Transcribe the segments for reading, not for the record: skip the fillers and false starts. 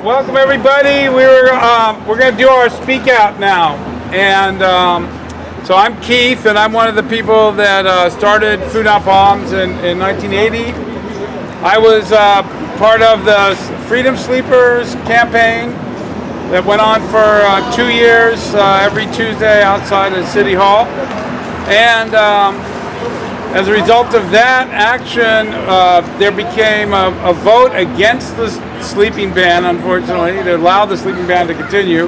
Welcome everybody. We're going to do our speak out now, and so I'm Keith, and I'm one of the people that started Food Not Bombs in 1980. I was part of the Freedom Sleepers campaign that went on for 2 years, every Tuesday outside of City Hall, and as a result of that action, there became a vote against the sleeping ban, unfortunately, to allow the sleeping ban to continue.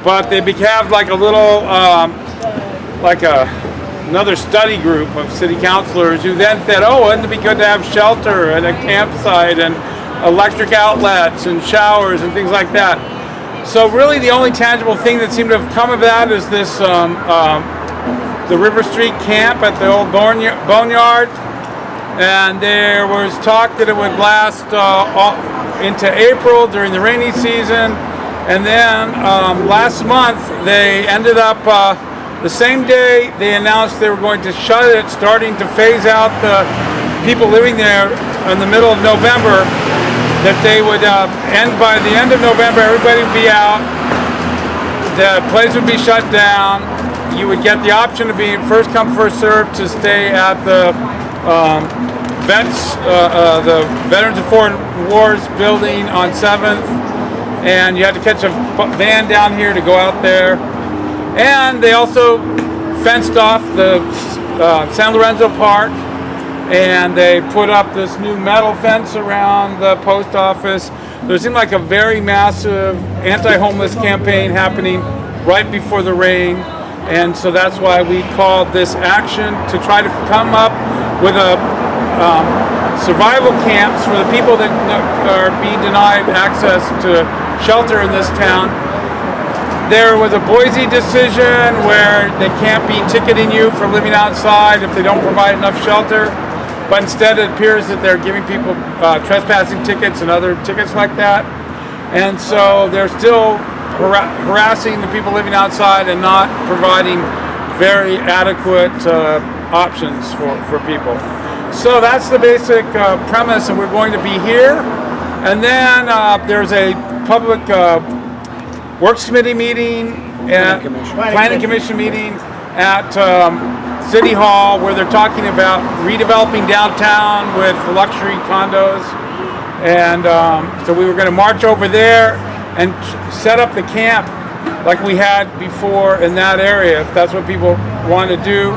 But they became like a little, another study group of city councilors who then said, oh, wouldn't it be good to have shelter and a campsite and electric outlets and showers and things like that. So really the only tangible thing that seemed to have come of that is this the River Street camp at the old boneyard, and there was talk that it would last into April during the rainy season, and then last month they ended up the same day they announced they were going to shut it, starting to phase out the people living there in the middle of November, that they would end by the end of November. Everybody would be out, the place would be shut down. You would get the option of being first come, first served to stay at the the Veterans of Foreign Wars building on 7th, and you had to catch a van down here to go out there. And they also fenced off the San Lorenzo Park, and they put up this new metal fence around the post office. There seemed like a very massive anti-homeless campaign happening right before the rain. And so that's why we called this action to try to come up with a survival camps for the people that are being denied access to shelter in this town. There was a Boise decision where they can't be ticketing you for living outside if they don't provide enough shelter, but instead it appears that they're giving people trespassing tickets and other tickets like that. And so they're still harassing the people living outside and not providing very adequate options for people. So that's the basic premise, and we're going to be here. And then there's a public Works Committee meeting, Planning Commission meeting at City Hall, where they're talking about redeveloping downtown with luxury condos. And so we were going to march over there and set up the camp like we had before in that area, if that's what people want to do.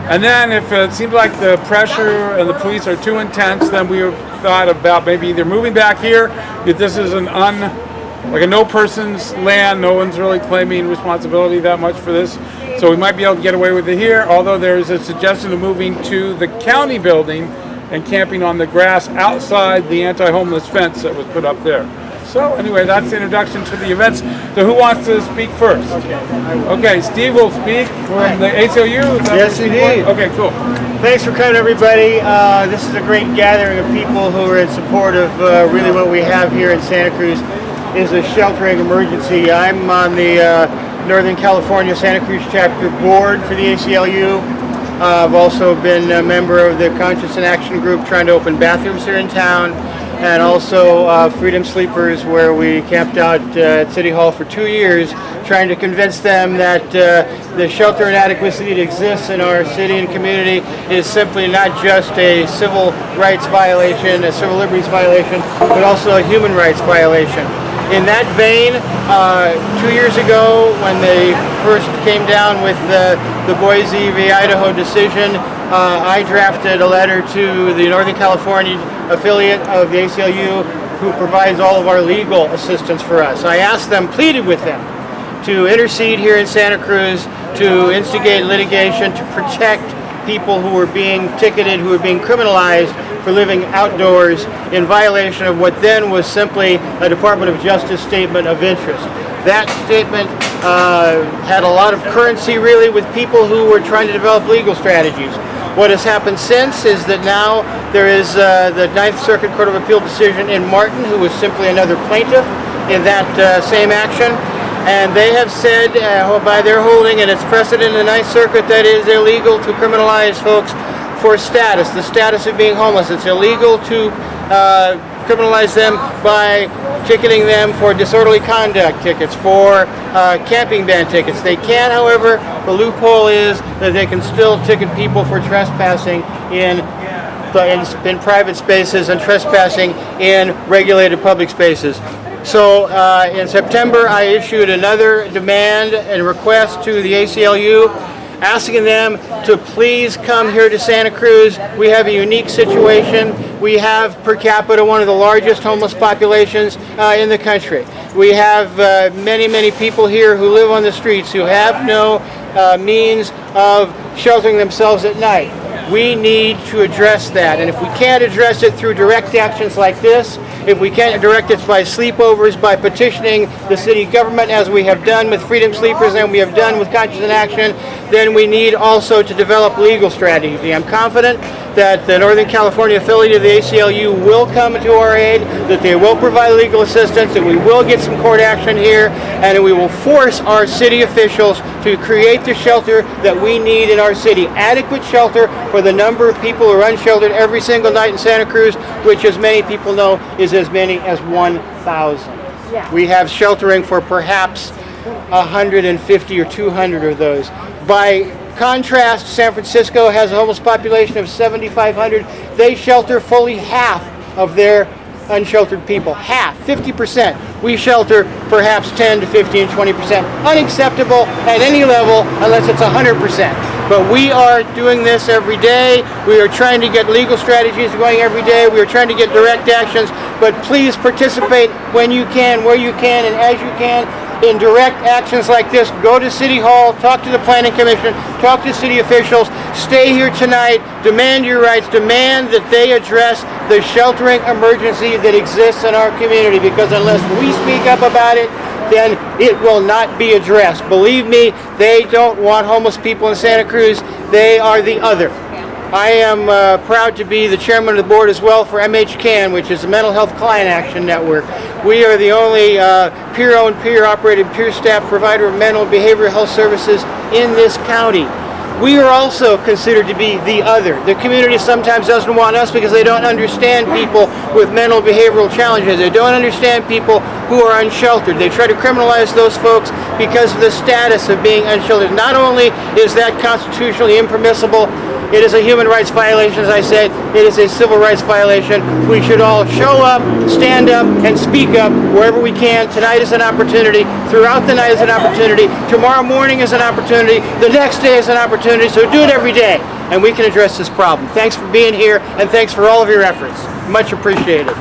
And then if it seems like the pressure and the police are too intense, then we thought about maybe either moving back here, if this is like a no person's land, no one's really claiming responsibility that much for this, so we might be able to get away with it here, although there's a suggestion of moving to the county building and camping on the grass outside the anti-homeless fence that was put up there. So anyway, that's the introduction to the events. So who wants to speak first? Okay, Steve will speak from the ACLU. Yes, indeed. Okay, cool. Thanks for coming, everybody. This is a great gathering of people who are in support of really what we have here in Santa Cruz is a sheltering emergency. I'm on the Northern California Santa Cruz chapter board for the ACLU. I've also been a member of the Conscious and Action group trying to open bathrooms here in town, and also Freedom Sleepers, where we camped out at City Hall for 2 years, trying to convince them that the shelter inadequacy that exists in our city and community is simply not just a civil rights violation, a civil liberties violation, but also a human rights violation. In that vein, 2 years ago, when they first came down with the Boise v. Idaho decision, I drafted a letter to the Northern California affiliate of the ACLU, who provides all of our legal assistance for us. I asked them, pleaded with them, to intercede here in Santa Cruz, to instigate litigation, to protect people who were being ticketed, who were being criminalized for living outdoors in violation of what then was simply a Department of Justice statement of interest. That statement had a lot of currency, really, with people who were trying to develop legal strategies. What has happened since is that now there is the Ninth Circuit Court of Appeal decision in Martin, who was simply another plaintiff in that same action. And they have said by their holding and its precedent in the Ninth Circuit that it is illegal to criminalize folks for status, the status of being homeless. It's illegal to criminalize them by ticketing them for disorderly conduct tickets, for camping ban tickets. They can, however, the loophole is that they can still ticket people for trespassing in private spaces and trespassing in regulated public spaces. So in September, I issued another demand and request to the ACLU, asking them to please come here to Santa Cruz. We have a unique situation. We have per capita one of the largest homeless populations in the country. We have many people here who live on the streets, who have no means of sheltering themselves at night. We need to address that, and if we can't address it through direct actions like this, if we can't direct it by sleepovers, by petitioning the city government, as we have done with Freedom Sleepers and we have done with Conscious in Action, then we need also to develop legal strategy. I'm confident that the Northern California affiliate of the ACLU will come to our aid, that they will provide legal assistance, that we will get some court action here, and that we will force our city officials to create the shelter that we need in our city. Adequate shelter for the number of people who are unsheltered every single night in Santa Cruz, which, as many people know, is as many as 1,000. Yeah. We have sheltering for perhaps 150 or 200 of those. By contrast, San Francisco has a homeless population of 7,500. They shelter fully half of their unsheltered people. Half, 50%. We shelter perhaps 10 to 15, 20%. Unacceptable at any level unless it's 100%. But we are doing this every day. We are trying to get legal strategies going every day. We are trying to get direct actions. But please participate when you can, where you can, and as you can in direct actions like this. Go to City Hall, talk to the Planning Commission, talk to city officials, stay here tonight, demand your rights, demand that they address the sheltering emergency that exists in our community, because unless we speak up about it, then it will not be addressed. Believe me, they don't want homeless people in Santa Cruz. They are the other. I am proud to be the chairman of the board as well for MHCAN, which is the Mental Health Client Action Network. We are the only peer-owned, peer-operated, peer-staffed provider of mental and behavioral health services in this county. We are also considered to be the other. The community sometimes doesn't want us because they don't understand people with mental and behavioral challenges. They don't understand people who are unsheltered. They try to criminalize those folks because of the status of being unsheltered. Not only is that constitutionally impermissible, it is a human rights violation, as I said. It is a civil rights violation. We should all show up, stand up, and speak up wherever we can. Tonight is an opportunity. Throughout the night is an opportunity. Tomorrow morning is an opportunity. The next day is an opportunity. So do it every day, and we can address this problem. Thanks for being here, and thanks for all of your efforts. Much appreciated.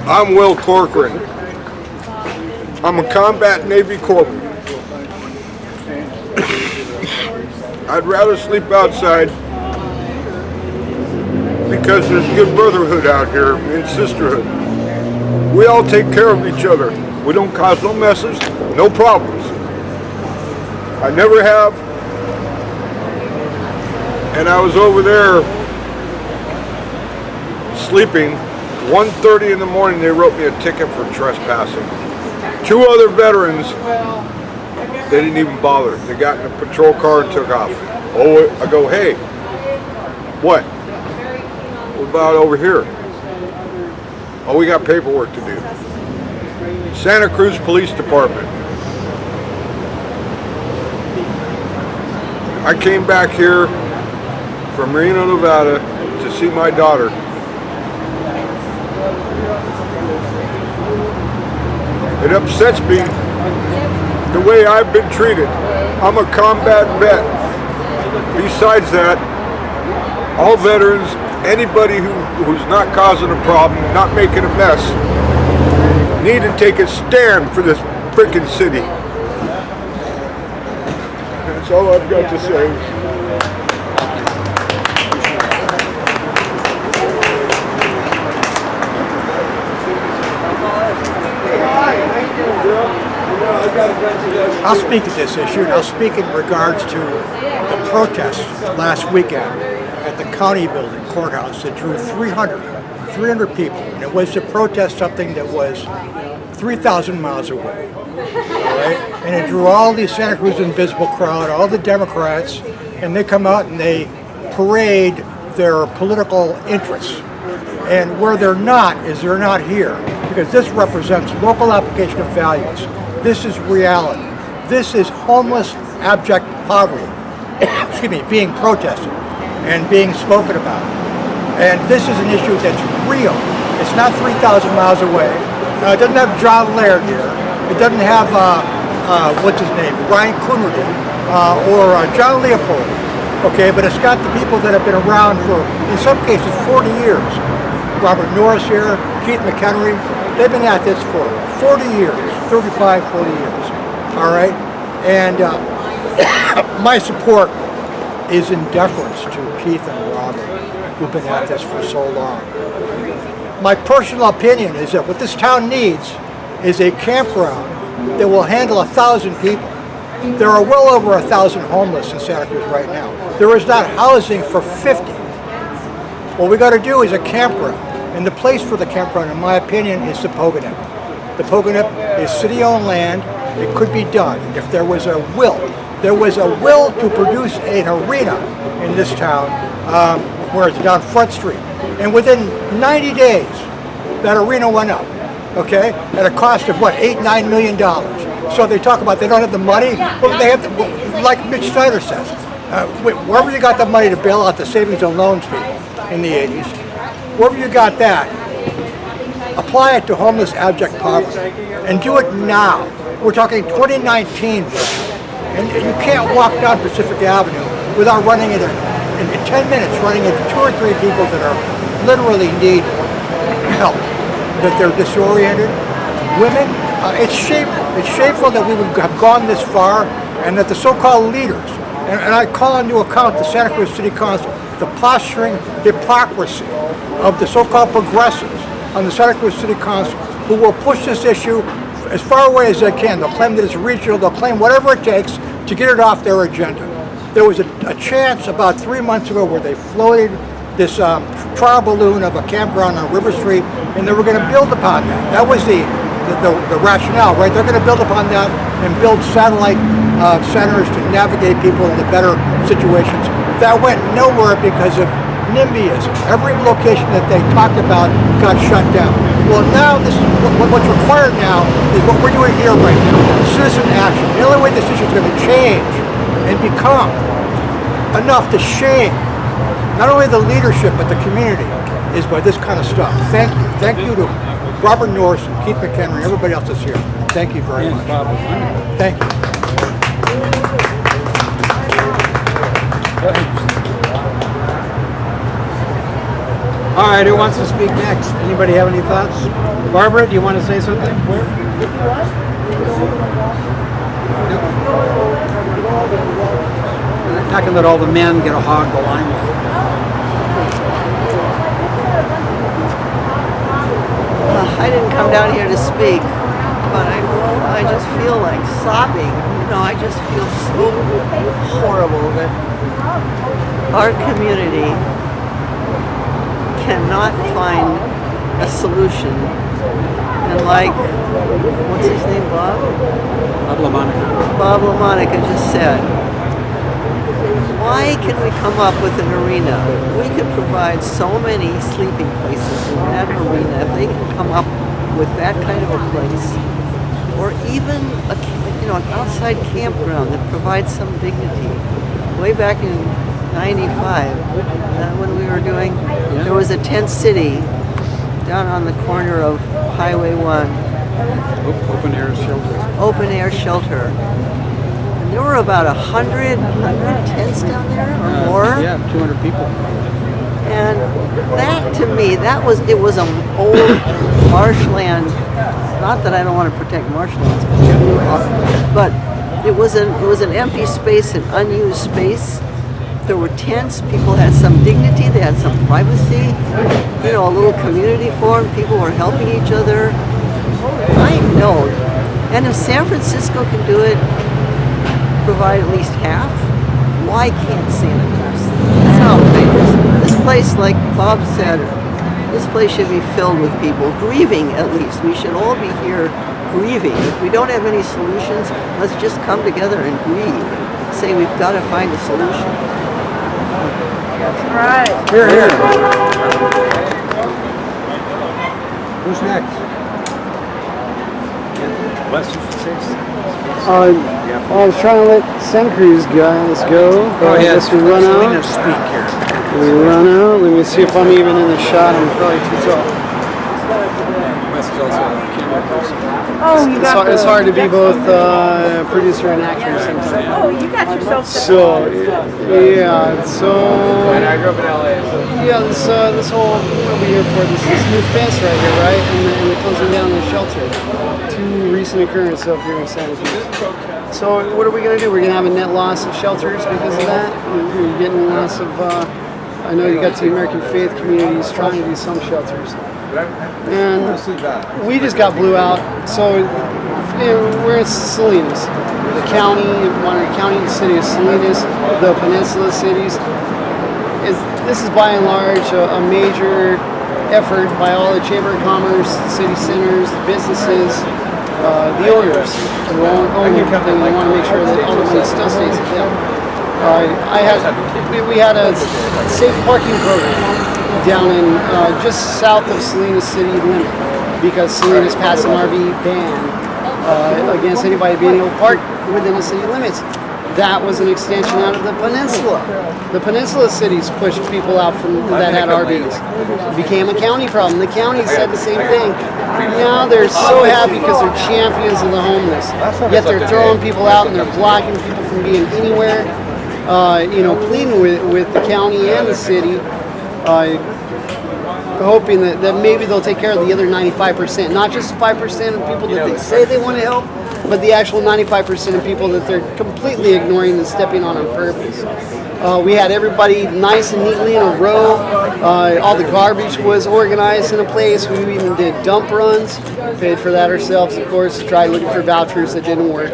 I'm Will Corcoran. I'm a combat Navy corporal. I'd rather sleep outside because there's good brotherhood out here and sisterhood. We all take care of each other. We don't cause no messes, no problems. I never have. And I was over there sleeping. 1:30 in the morning, they wrote me a ticket for trespassing. 2 other veterans, they didn't even bother. They got in a patrol car and took off. Oh, I go, hey, what? What about over here? Oh, we got paperwork to do. Santa Cruz Police Department. I came back here from Reno, Nevada to see my daughter. It upsets me the way I've been treated. I'm a combat vet. Besides that, all veterans, anybody who's not causing a problem, not making a mess, need to take a stand for this frickin' city. That's all I've got to say. I'll speak to this issue, and I'll speak in regards to the protests last weekend at the county building courthouse that drew 300 people, and it was to protest something that was 3,000 miles away. All right, and it drew all the Santa Cruz Invisible crowd, all the Democrats, and they come out and they parade their political interests. And where they're not is they're not here, because this represents local application of values. This is reality. This is homeless, abject poverty, excuse me, being protested and being spoken about. And this is an issue that's real. It's not 3,000 miles away. It doesn't have John Laird here. It doesn't have, what's his name, Ryan Coonerty or John Leopold. Okay, but it's got the people that have been around for, in some cases, 40 years. Robert Norris here, Keith McHenry, they've been at this for 40 years, 35, 40 years, all right? And my support is in deference to Keith and Robert, who've been at this for so long. My personal opinion is that what this town needs is a campground that will handle 1,000 people. There are well over 1,000 homeless in Santa Cruz right now. There is not housing for 50. What we got to do is a campground. And the place for the campground, in my opinion, is the Pogonip. The Pogonip is city-owned land. It could be done if there was a will. There was a will to produce an arena in this town, where it's down Front Street. And within 90 days, that arena went up, okay? At a cost of what, $8-9 million. So they talk about they don't have the money. Well, they have, like Mitch Snyder says, wherever you got the money to bail out the savings and loans people in the 80s, wherever you got that, apply it to homeless abject poverty and do it now. We're talking 2019 virtually. And you can't walk down Pacific Avenue without running into, in 10 minutes, running into 2 or 3 people that are literally need help, that they're disoriented. Women, it's shameful. It's shameful that we would have gone this far and that the so-called leaders, and I call into account the Santa Cruz City Council, the posturing hypocrisy of the so-called progressives on the Santa Cruz City Council, who will push this issue as far away as they can. They'll claim that it's regional. They'll claim whatever it takes to get it off their agenda. There was a chance about 3 months ago where they floated this trial balloon of a campground on River Street, and they were going to build upon that. That was the rationale, right? They're going to build upon that and build satellite centers to navigate people into better situations. That went nowhere because of NIMBYism. Every location that they talked about got shut down. Well, now this is what's required now is what we're doing here right now: citizen action. The only way this issue is going to change and become enough to shame not only the leadership but the community is by this kind of stuff. Thank you. Thank you to Robert Norris and Keith McHenry and everybody else that's here. Thank you very much. Thank you. All right, who wants to speak next? Anybody have any thoughts? Barbara, do you want to say something? I'm not going to let all the men get a hog the limelight. I didn't come down here to speak, but I just feel like sobbing. You know, I just feel so horrible that our community cannot find a solution. And like, what's his name, Bob? Bob LaMonica. Bob LaMonica just said, why can we come up with an arena? We could provide so many sleeping places in that arena if they can come up with that kind of a place, or even an outside campground that provides some dignity. Way back in '95, when we were doing, there was a tent city down on the corner of Highway 1. Open air shelter. Open air shelter. And there were about 100 tents down there or more. Yeah, 200 people. And that, to me, it was an old marshland. Not that I don't want to protect marshlands, but it was an empty space, an unused space. There were tents. People had some dignity. They had some privacy. You know, a little community formed. People were helping each other. I know. And if San Francisco can do it, provide at least half, why can't Santa Cruz? That's outrageous. This place, like Bob said, this place should be filled with people grieving. At least we should all be here grieving. If we don't have any solutions, let's just come together and grieve. Say we've got to find a solution. Right. Here, here. Who's next? I was trying to let Santa Cruz guys go. Oh, I yeah. guess we run Selena out. speak here. We run out. Let me see if I'm even in the shot. I'm probably too tall. Oh, you got It's hard to be both producer and actor sometimes. Oh, you got yourself set So, up. yeah, so... I grew up in LA. Yeah, this whole, what are we here for? This new fence right here, right? And they're closing down the shelter. Two recent occurrences up here in Santa Cruz. So what are we going to do? We're going to have a net loss of shelters because of that? We're getting loss of, I know you got the American faith communities trying to do some shelters. And we just got blew out. So we're in Salinas, the county, Monterey County, the city of Salinas, the peninsula cities. This is by and large a major effort by all the Chamber of Commerce, city centers, businesses, the owners who own everything. They want to make sure that all the money still stays with them. We had a safe parking program down in just south of Salinas city limit because Salinas passed an RV ban against anybody being able to park within the city limits. That was an extension out of the peninsula. The peninsula cities pushed people out from that had RVs. It became a county problem. The county said the same thing. Now they're so happy because they're champions of the homeless. Yet they're throwing people out and they're blocking people from being anywhere. Pleading with the county and the city, hoping that maybe they'll take care of the other 95%, not just 5% of people that they say they want to help, but the actual 95% of people that they're completely ignoring and stepping on purpose. We had everybody nice and neatly in a row. All the garbage was organized in a place. We even did dump runs. Paid for that ourselves, of course. Tried looking for vouchers that didn't work.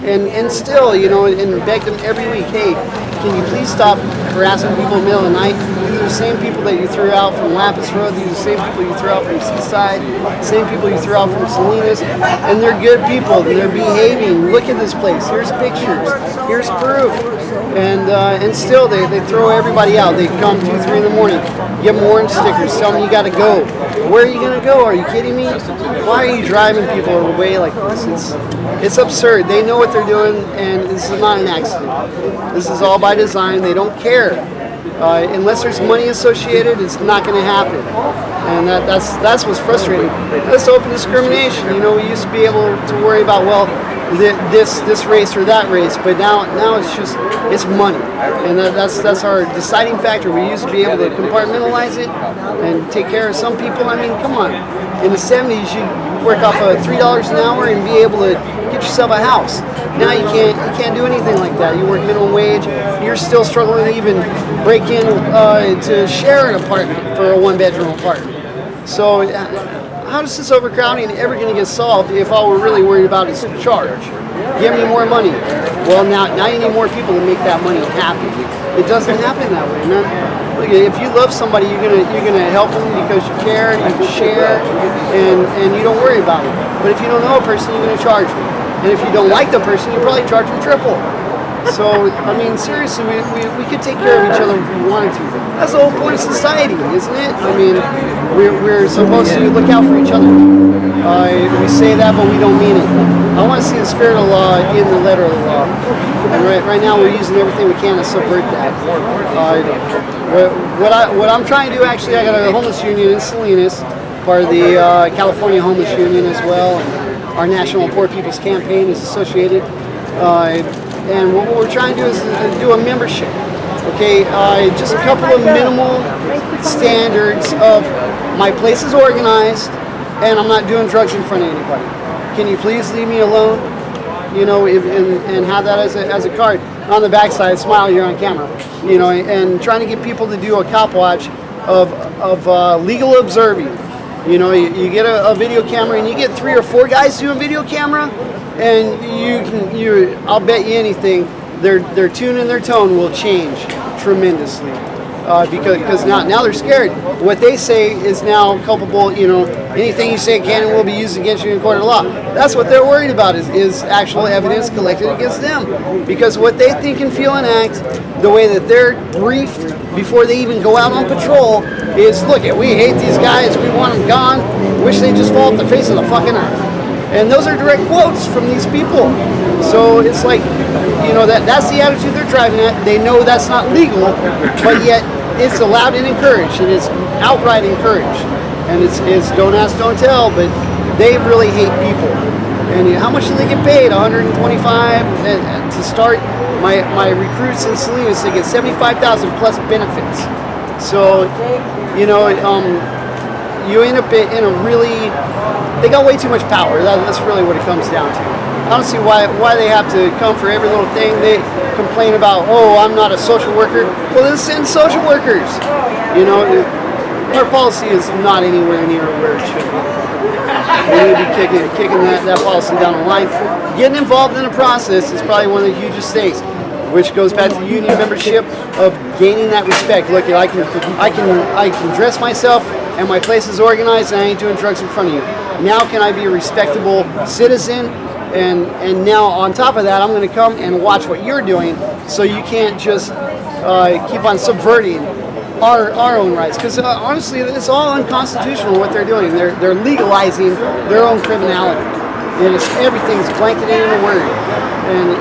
And still, and begged them every week, hey, can you please stop harassing people in the middle of the night? These are the same people that you threw out from Lapis Road. These are the same people you threw out from Seaside. Same people you threw out from Salinas. And they're good people. They're behaving. Look at this place. Here's pictures. Here's proof. And still, they throw everybody out. They come 2, 3 in the morning, give them orange stickers, tell them you got to go. Where are you going to go? Are you kidding me? Why are you driving people away like this? It's absurd. They know what they're doing, and this is not an accident. This is all by design. They don't care. Unless there's money associated, it's not going to happen. And that's what's frustrating. That's open discrimination. We used to be able to worry about, well, this race or that race, but now it's money, and that's our deciding factor. We used to be able to compartmentalize it and take care of some people. I mean, come on. In the 70s, you work off of $3 an hour and be able to get yourself a house. Now you can't do anything like that. You work minimum wage. You're still struggling to even break in to share an apartment for a 1-bedroom apartment. So how is this overcrowding ever going to get solved if all we're really worried about is charge? Give me more money. Well, now you need more people to make that money happen. It doesn't happen that way, man. Look, if you love somebody, you're gonna help them because you care, you share, and you don't worry about it. But if you don't know a person, you're gonna charge them. And if you don't like the person, you probably charge them triple. So, I mean, seriously, we could take care of each other if we wanted to. That's the whole point of society, isn't it? I mean, we're supposed to look out for each other. We say that, but we don't mean it. I want to see the spirit of law in the letter of the law. And right now, we're using everything we can to subvert that. What I'm trying to do, actually, I got a homeless union in Salinas, part of the California Homeless Union as well. And our National Poor People's Campaign is associated. And what we're trying to do is do a membership. Okay, just a couple of minimal standards of my place is organized and I'm not doing drugs in front of anybody. Can you please leave me alone? And have that as a card. On the backside, smile, you're on camera. And trying to get people to do a cop watch of legal observing. You get a video camera and you get 3 or 4 guys doing video camera, and I'll bet you anything, their tune and their tone will change tremendously. because now they're scared. What they say is now culpable. Anything you say can and will be used against you in court of law. That's what they're worried about is actual evidence collected against them. Because what they think and feel and act, the way that they're briefed before they even go out on patrol is, look, we hate these guys, we want them gone, wish they just fall off the face of the fucking earth. And those are direct quotes from these people. So it's like, that's the attitude they're driving at. They know that's not legal, but yet it's allowed and encouraged, and it's outright encouraged. And it's don't ask, don't tell, but they really hate people. And how much do they get paid? $125 to start. My recruits in Salinas, they get $75,000 plus benefits. So, you end up in a really, they got way too much power. That's really what it comes down to. I don't see why they have to come for every little thing. They complain about, I'm not a social worker. Well, then send social workers. Our policy is not anywhere near where it should be. We need to be kicking that policy down the line. Getting involved in the process is probably one of the hugest things, which goes back to union membership, of gaining that respect. Look, I can dress myself and my place is organized and I ain't doing drugs in front of you. Now can I be a respectable citizen? And now on top of that, I'm going to come and watch what you're doing, so you can't just keep on subverting our own rights. Because honestly, it's all unconstitutional what they're doing. They're legalizing their own criminality, and everything's blanketed in a word. And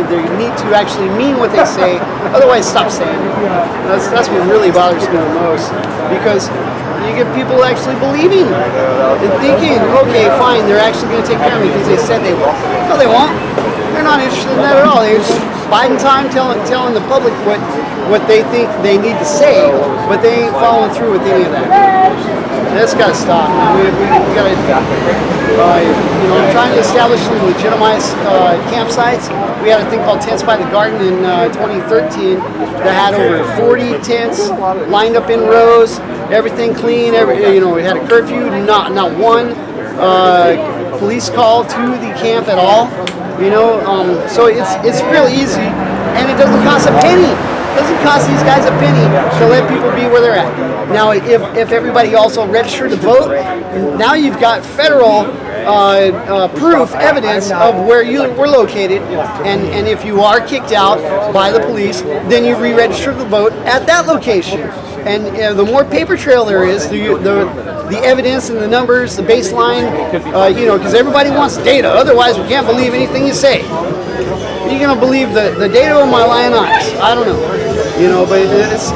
they need to actually mean what they say. Otherwise, stop saying it. That's what really bothers me the most, because you get people actually believing and thinking, okay, fine, they're actually going to take care of me because they said they will. No, they won't. They're not interested in that at all. They're just biding time, telling the public what they think they need to say, but they ain't following through with any of that. That's got to stop. We got to, I'm trying to establish some legitimized campsites. We had a thing called Tents by the Garden in 2013 that had over 40 tents lined up in rows, everything clean. We had a curfew, not one police call to the camp at all. So it's real easy, and it doesn't cost a penny. It doesn't cost these guys a penny to let people be where they're at. Now, if everybody also registered to vote, now you've got federal proof, evidence of where you were located, and if you are kicked out by the police, then you re-register the vote at that location. And the more paper trail there is, the evidence and the numbers, the baseline, because everybody wants data. Otherwise, we can't believe anything you say. You're gonna believe the data or my lying eyes? I don't know. But that's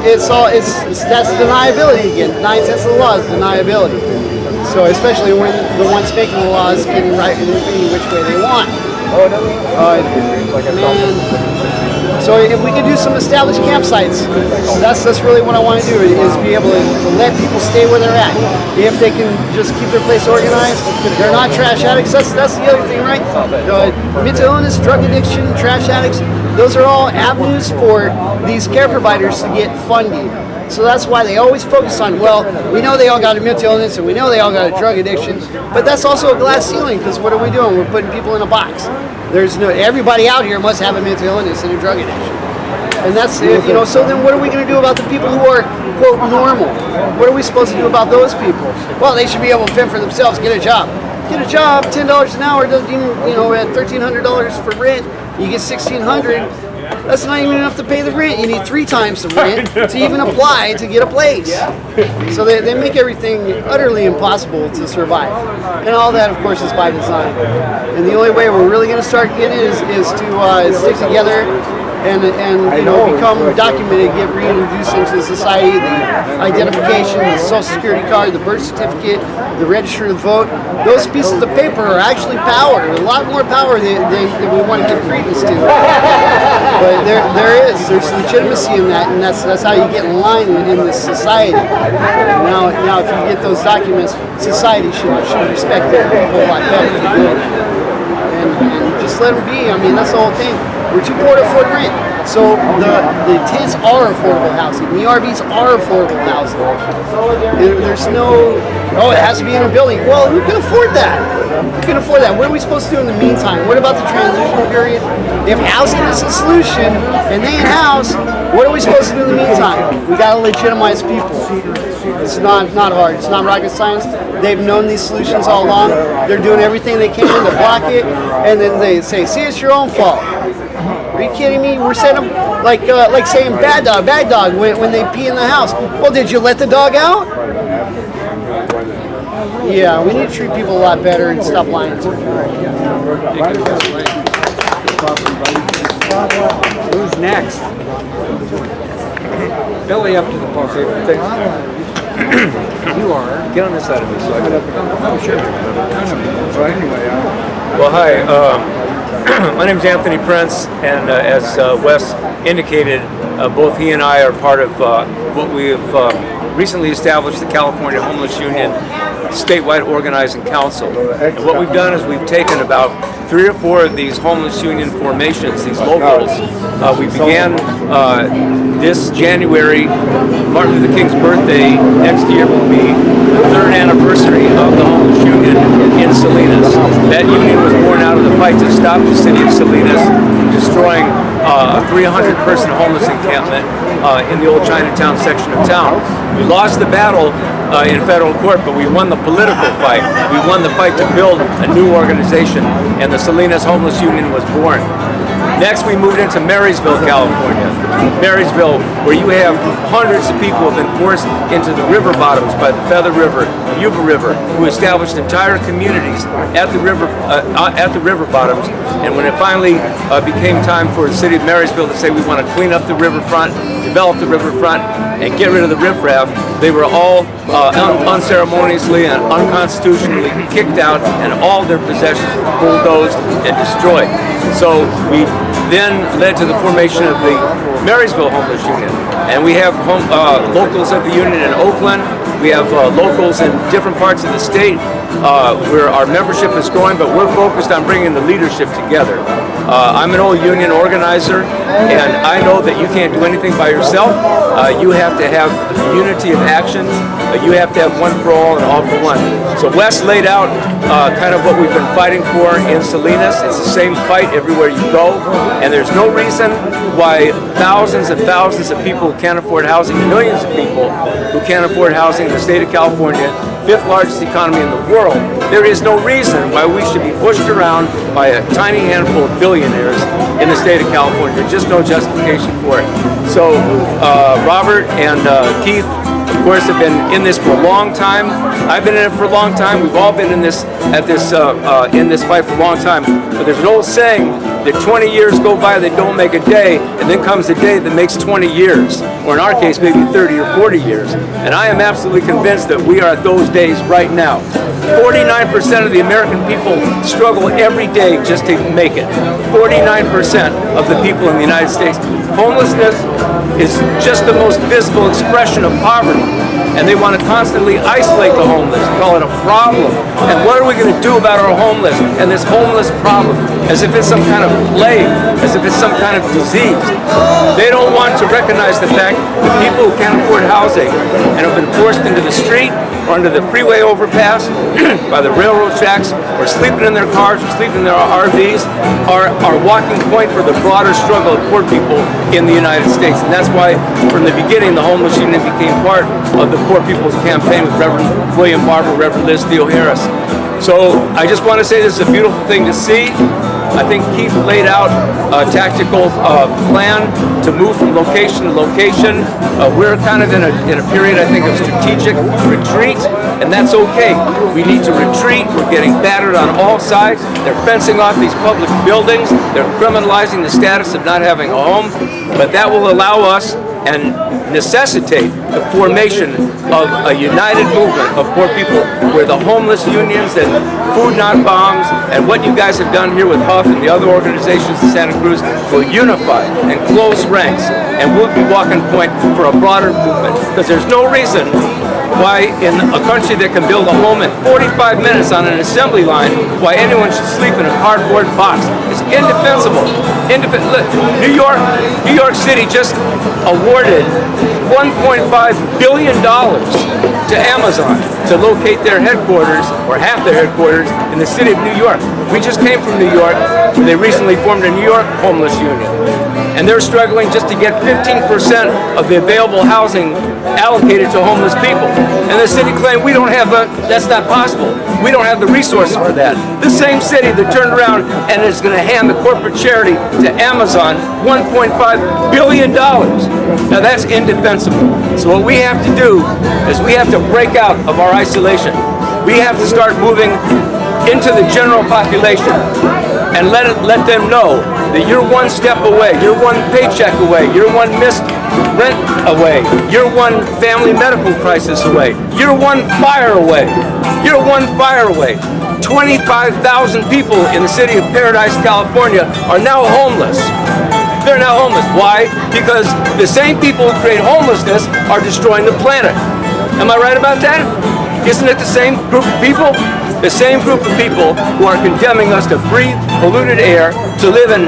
deniability again. 9 tenths of the law is deniability. So especially when the ones making the laws can write in any which way they want. So if we could do some established campsites, that's really what I want to do, is be able to let people stay where they're at. If they can just keep their place organized, they're not trash addicts. That's the other thing, right? Mental illness, drug addiction, trash addicts, those are all avenues for these care providers to get funding. So that's why they always focus on, we know they all got a mental illness and we know they all got a drug addiction, but that's also a glass ceiling, because what are we doing? We're putting people in a box. Everybody out here must have a mental illness and a drug addiction. And that's, so then what are we going to do about the people who are, quote, normal? What are we supposed to do about those people? Well, they should be able to fend for themselves, get a job. Get a job, $10 an hour, doesn't even, at $1,300 for rent, you get $1,600. That's not even enough to pay the rent. You need 3 times the rent to even apply to get a place. So they make everything utterly impossible to survive. And all that, of course, is by design. And the only way we're really going to start getting it is to stick together and become documented, get reintroduced into society. The identification, the social security card, the birth certificate, the register to vote, those pieces of paper are actually power. A lot more power than we want to give credence to. But there's legitimacy in that, and that's how you get in line in this society. Now if you get those documents, society should respect it a whole lot better. And just let them be. I mean, that's the whole thing. We're too poor to afford rent. So the tents are affordable housing. The RVs are affordable housing. There's no, it has to be in a building. Well, who can afford that? Who can afford that? What are we supposed to do in the meantime? What about the transition period? If housing is the solution and they ain't housed, What are we supposed to do in the meantime? We gotta legitimize people. It's not hard. It's not rocket science. They've known these solutions all along. They're doing everything they can to block it, and then they say, "See, it's your own fault." Are you kidding me? We're saying like saying bad dog when they pee in the house. Well, did you let the dog out? Yeah, we need to treat people a lot better and stop lying to them. Who's next? Billy up to the podium. You are. Get on this side of me so I can. Oh, sure. So anyway, well, hi. My name is Anthony Prince, and as Wes indicated, both he and I are part of what we have recently established, the California Homeless Union statewide organizing council. And what we've done is we've taken about 3 or 4 of these homeless union formations, these locals. We began this January, Martin Luther King's birthday. Next year will be the 3rd anniversary of the homeless union in Salinas. That union was born out of the fight to stop the city of Salinas destroying a 300-person homeless encampment in the old Chinatown section of town. We lost the battle in federal court, but we won the political fight. We won the fight to build a new organization, and the Salinas Homeless Union was born. Next, we moved into Marysville, California. Marysville, where you have hundreds of people who have been forced into the river bottoms by the Feather River, Yuba River, who established entire communities at the river bottoms. And when it finally became time for the city of Marysville to say we want to clean up the riverfront, develop the riverfront, and get rid of the riffraff, they were all unceremoniously and unconstitutionally kicked out, and all their possessions were bulldozed and destroyed. So we then led to the formation of the Marysville Homeless Union, and we have locals of the union in Oakland. We have locals in different parts of the state where our membership is growing, but we're focused on bringing the leadership together. I'm an old union organizer, and I know that you can't do anything by yourself. You have to have the unity of actions. You have to have one for all and all for one. So Wes laid out kind of what we've been fighting for in Salinas. It's the same fight everywhere you go, and there's no reason why thousands and thousands of people who can't afford housing, millions of people who can't afford housing in the state of California, 5th largest economy in the world, there is no reason why we should be pushed around by a tiny handful of billionaires in the state of California. There's just no justification for it. So Robert and Keith, of course, have been in this for a long time. I've been in it for a long time. We've all been in this in this fight for a long time. But there's an old saying that 20 years go by that don't make a day, and then comes a day that makes 20 years, or in our case, maybe 30 or 40 years. And I am absolutely convinced that we are at those days right now. 49% of the American people struggle every day just to make it. 49% of the people in the United States. Homelessness is just the most visible expression of poverty. And they want to constantly isolate the homeless, call it a problem. And what are we going to do about our homeless and this homeless problem? As if it's some kind of plague, as if it's some kind of disease. They don't want to recognize the fact that people who can't afford housing and have been forced into the street or under the freeway overpass, by the railroad tracks, or sleeping in their cars, or sleeping in their RVs, are walking point for the broader struggle of poor people in the United States. And that's why, from the beginning, the Homeless Union became part of the Poor People's Campaign with Reverend William Barber, Reverend Liz Theo Harris. So I just want to say this is a beautiful thing to see. I think Keith laid out a tactical plan to move from location to location. We're kind of in a period, I think, of strategic retreat, and that's okay. We need to retreat. We're getting battered on all sides. They're fencing off these public buildings. They're criminalizing the status of not having a home, but that will allow us and necessitate the formation of a united movement of poor people, where the homeless unions and Food Not Bombs and what you guys have done here with Huff and the other organizations in Santa Cruz will unify and close ranks, and we'll be walking point for a broader movement, because there's no reason why in a country that can build a home in 45 minutes on an assembly line, why anyone should sleep in a cardboard box. It's indefensible. New York City just awarded $1.5 billion to Amazon to locate their headquarters, or half their headquarters, in the city of New York. We just came from New York, where they recently formed a New York Homeless Union. and they're struggling just to get 15% of the available housing allocated to homeless people. And the city claimed we don't have that's not possible. We don't have the resources for that. The same city that turned around and is going to hand the corporate charity to Amazon $1.5 billion. Now that's indefensible. So what we have to do is we have to break out of our isolation. We have to start moving into the general population and let them know that you're one step away, you're one paycheck away, you're one missed rent away, you're one family medical crisis away, you're one fire away, you're one fire away. 25,000 people in the city of Paradise, California are now homeless. They're now homeless. Why? Because the same people who create homelessness are destroying the planet. Am I right about that? Isn't it the same group of people? The same group of people who are condemning us to breathe polluted air, to live in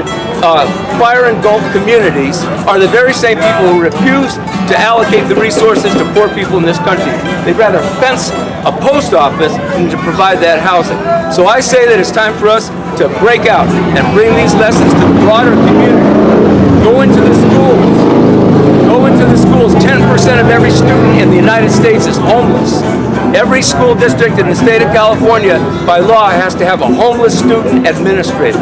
fire-engulfed communities, are the very same people who refuse to allocate the resources to poor people in this country. They'd rather fence a post office than to provide that housing. So I say that it's time for us to break out and bring these lessons to the broader community. Go into the schools. Go into the schools. 10% of every student in the United States is homeless. Every school district in the state of California, by law, has to have a homeless student administrator.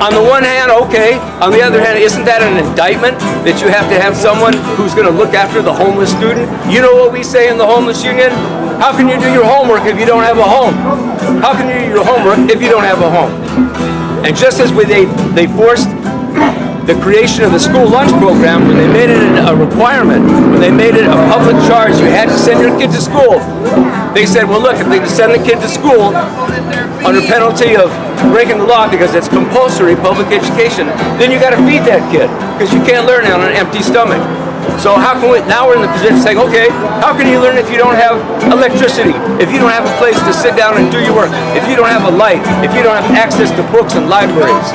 On the one hand, okay. On the other hand, isn't that an indictment that you have to have someone who's going to look after the homeless student? You know what we say in the homeless union? How can you do your homework if you don't have a home? How can you do your homework if you don't have a home? And just as they forced the creation of the school lunch program, when they made it a requirement, when they made it a public charge, you had to send your kid to school. They said, well, look, if they send the kid to school under penalty of breaking the law because it's compulsory public education, then you got to feed that kid because you can't learn on an empty stomach. So how can we, now we're in the position saying, okay, how can you learn if you don't have electricity, if you don't have a place to sit down and do your work, if you don't have a light, if you don't have access to books and libraries?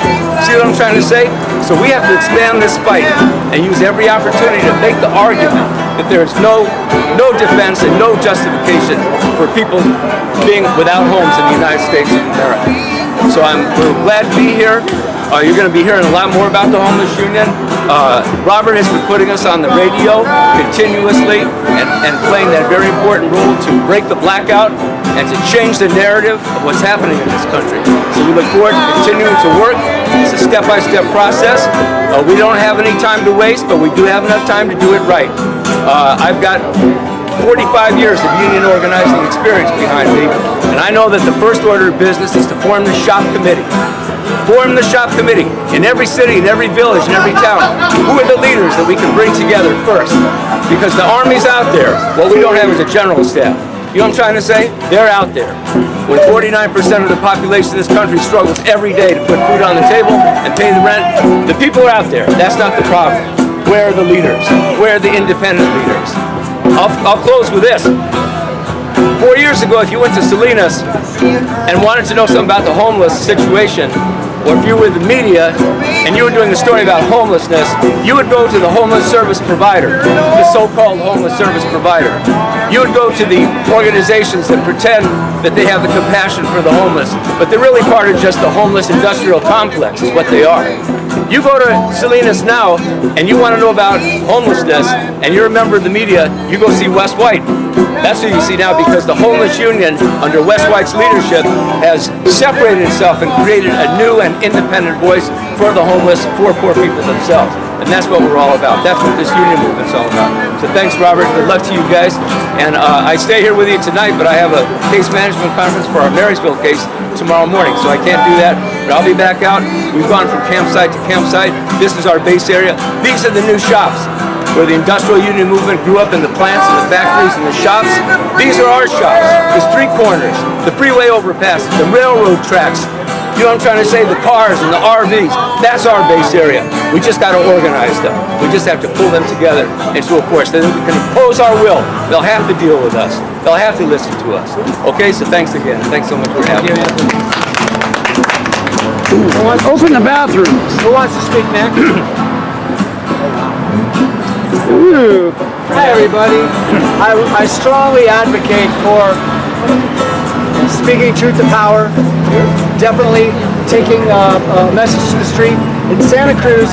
See what I'm trying to say? So we have to expand this fight and use every opportunity to make the argument that there is no defense and no justification for people being without homes in the United States of America. So we're glad to be here. You're going to be hearing a lot more about the homeless union. Robert has been putting us on the radio continuously and playing that very important role to break the blackout and to change the narrative of what's happening in this country. So we look forward to continuing to work. It's a step-by-step process. We don't have any time to waste, but we do have enough time to do it right. I've got 45 years of union organizing experience behind me, and I know that the first order of business is to form the shop committee. Form the shop committee in every city, in every village, in every town. Who are the leaders that we can bring together first? Because the Army's out there. What we don't have is a general staff. You know what I'm trying to say? They're out there. When 49% of the population of this country struggles every day to put food on the table and pay the rent, the people are out there. That's not the problem. Where are the leaders? Where are the independent leaders? I'll close with this. 4 years ago, if you went to Salinas and wanted to know something about the homeless situation, or if you were the media and you were doing a story about homelessness, you would go to the homeless service provider, the so-called homeless service provider. You would go to the organizations that pretend that they have the compassion for the homeless, but they're really part of just the homeless industrial complex is what they are. You go to Salinas now and you want to know about homelessness and you're a member of the media, you go see Wes White. That's who you see now, because the homeless union under Wes White's leadership has separated itself and created a new and independent voice for the homeless, for poor people themselves. And that's what we're all about. That's what this union movement's all about. So thanks, Robert. Good luck to you guys. And I stay here with you tonight, but I have a case management conference for our Marysville case tomorrow morning, so I can't do that. But I'll be back out. We've gone from campsite to campsite. This is our base area. These are the new shops where the industrial union movement grew up, in the plants and the factories and the shops. These are our shops. The street corners, the freeway overpasses, the railroad tracks. You know what I'm trying to say? The cars and the RVs. That's our base area. We just got to organize them. We just have to pull them together into a force. Then we can impose our will. They'll have to deal with us. They'll have to listen to us. Okay, so thanks again. Thanks so much for having me. Open the bathroom. Who wants to speak next? Hi everybody. I strongly advocate for speaking truth to power, definitely taking a message to the street. In Santa Cruz,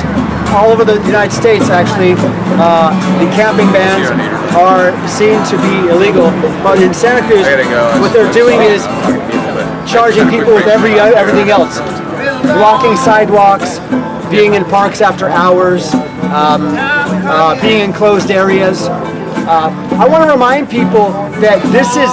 all over the United States, actually, the camping bans are seen to be illegal. But in Santa Cruz, what they're doing is charging people with everything else. Blocking sidewalks, being in parks after hours, being in closed areas. I want to remind people that this is,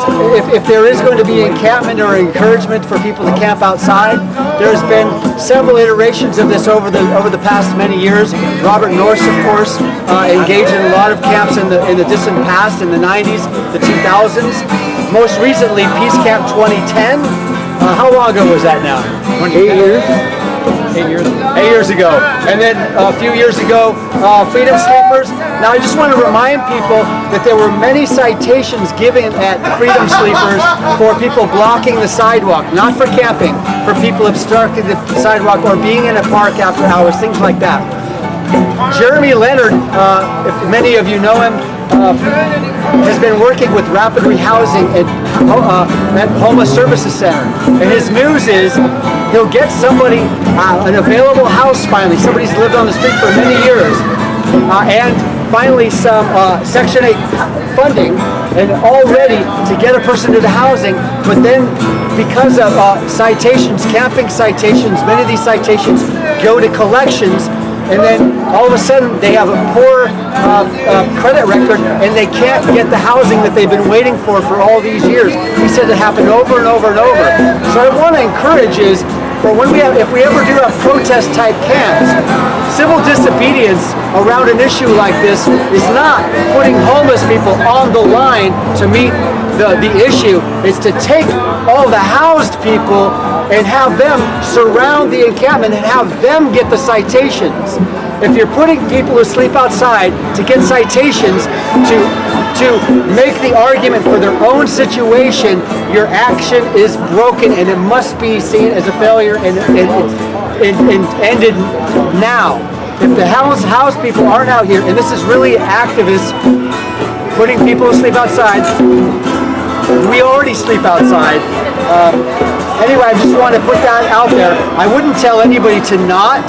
if there is going to be encampment or encouragement for people to camp outside, there's been several iterations of this over the past many years. Robert Norris, of course, engaged in a lot of camps in the distant past, in the 90s, the 2000s. Most recently, Peace Camp 2010. How long ago was that now? 8 years. 8 years. 8 years ago. And then a few years ago, Freedom Sleepers. Now I just want to remind people that there were many citations given at Freedom Sleepers for people blocking the sidewalk, not for camping, for people obstructing the sidewalk or being in a park after hours, things like that. Jeremy Leonard, if many of you know him, has been working with rapid rehousing at Homeless Services Center. And his news is he'll get somebody an available house finally. Somebody's lived on the street for many years. And finally some Section 8 funding and all ready to get a person into housing. But then because of citations, camping citations, many of these citations go to collections. And then all of a sudden they have a poor credit record and they can't get the housing that they've been waiting for all these years. He said it happened over and over and over. So I want to encourage is, for when if we ever do have protest type camps, civil disobedience around an issue like this is not putting homeless people on the line to meet the issue. It's to take all the housed people and have them surround the encampment and have them get the citations. If you're putting people who sleep outside to get citations to make the argument for their own situation, your action is broken and it must be seen as a failure and ended now. If the housed people aren't out here, and this is really activists putting people who sleep outside, we already sleep outside. Anyway, I just want to put that out there. I wouldn't tell anybody to not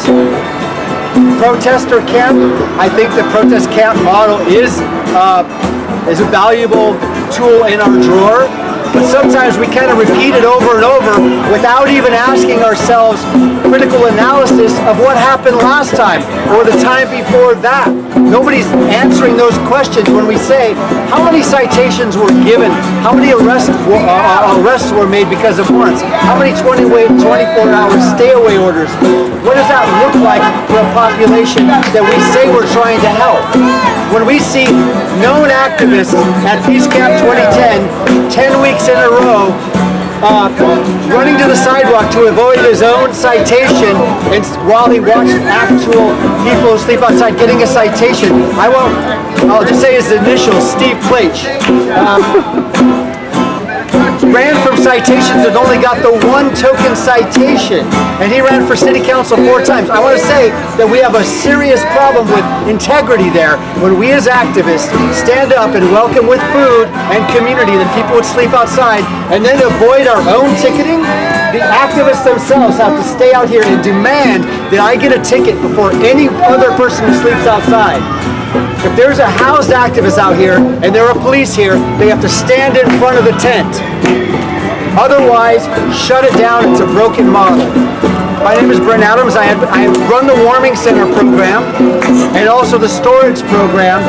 protest or camp. I think the protest camp model is a valuable tool in our drawer. But sometimes we kind of repeat it over and over without even asking ourselves critical analysis of what happened last time or the time before that. Nobody's answering those questions when we say how many citations were given, how many arrests were made because of warrants, how many 24-hour stay-away orders. What does that look like for a population that we say we're trying to help? When we see known activists at Peace Camp 2010, 10 weeks in a row, running to the sidewalk to avoid his own citation, and while he watched actual people who sleep outside getting a citation, I'll just say his initials, Steve Plach, ran from citations and only got the one token citation, and he ran for city council 4 times. I want to say that we have a serious problem with integrity there when we as activists stand up and welcome with food and community that people would sleep outside and then avoid our own ticketing. The activists themselves have to stay out here and demand that I get a ticket before any other person who sleeps outside. If there's a housed activist out here and there are police here, they have to stand in front of the tent. Otherwise, shut it down. It's a broken model. My name is Brent Adams. I run the Warming Center program and also the storage program.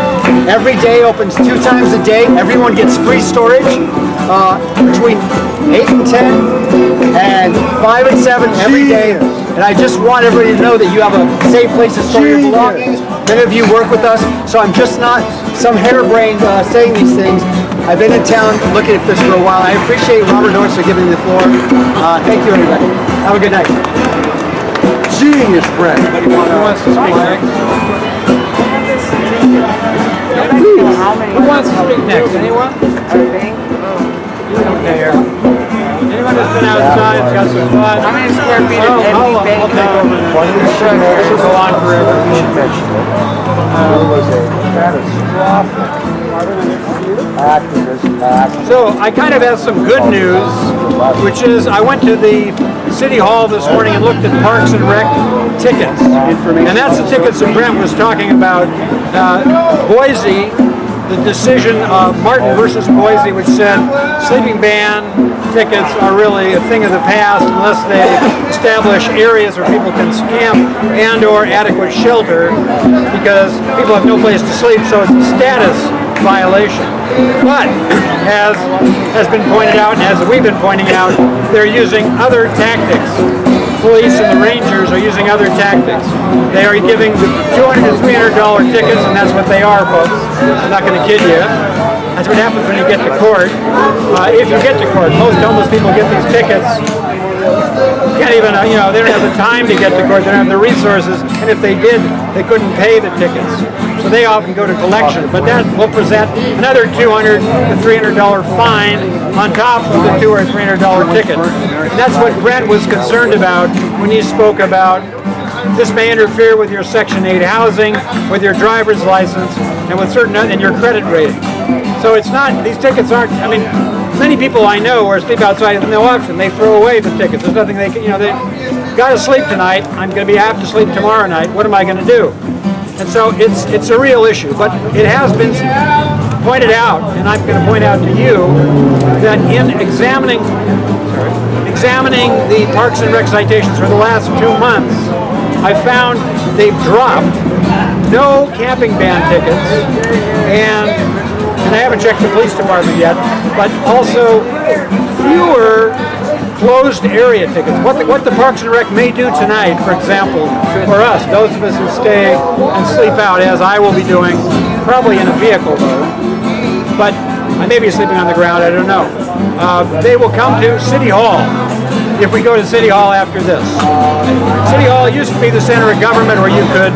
Every day opens 2 times a day. Everyone gets free storage between 8 and 10 and 5 and 7 every day. And I just want everybody to know that you have a safe place to store your belongings. Many of you work with us, so I'm just not some harebrained saying these things. I've been in town looking at this for a while. I appreciate Robert Norris for giving me the floor. Thank you, everybody. Have a good night. Genius, Brent. Who wants to speak next? Who wants to speak next? Anyone? You don't care. Anyone that's been outside, got some fun? How many square feet of I'll take over this. This will go on forever. We should mention it. It was a catastrophic So I kind of have some good news, which is I went to the City Hall this morning and looked at Parks and Rec tickets. And that's the tickets that Brent was talking about. Boise, the decision of Martin versus Boise, which said sleeping ban tickets are really a thing of the past unless they establish areas where people can camp and or adequate shelter, because people have no place to sleep, so it's a status violation. But as been pointed out, and as we've been pointing out, they're using other tactics. Police and the Rangers are using other tactics. They are giving $200 to $300 tickets, and that's what they are, folks. I'm not going to kid you. That's what happens when you get to court. If you get to court, most homeless people get these tickets. Can't even, they don't have the time to get to court. They don't have the resources, and if they did, they couldn't pay the tickets. So they often go to collection, but that will present another $200 to $300 fine on top of the $200 or $300 ticket. And that's what Brent was concerned about when he spoke about this may interfere with your Section 8 housing, with your driver's license, and with and your credit rating. So it's not, these tickets aren't, many people I know where sleep outside is no option. They throw away the tickets. There's nothing they can, they got to sleep tonight. I'm going to have to sleep tomorrow night. What am I going to do? And so it's a real issue, but it has been pointed out, and I'm going to point out to you, that in examining the Parks and Rec citations for the last 2 months, I found they've dropped no camping ban tickets, and I haven't checked the police department yet, but also fewer closed area tickets. What the Parks and Rec may do tonight, for example, for us, those of us who stay and sleep out, as I will be doing, probably in a vehicle though, but I may be sleeping on the ground, I don't know. They will come to City Hall if we go to City Hall after this. City Hall used to be the center of government where you could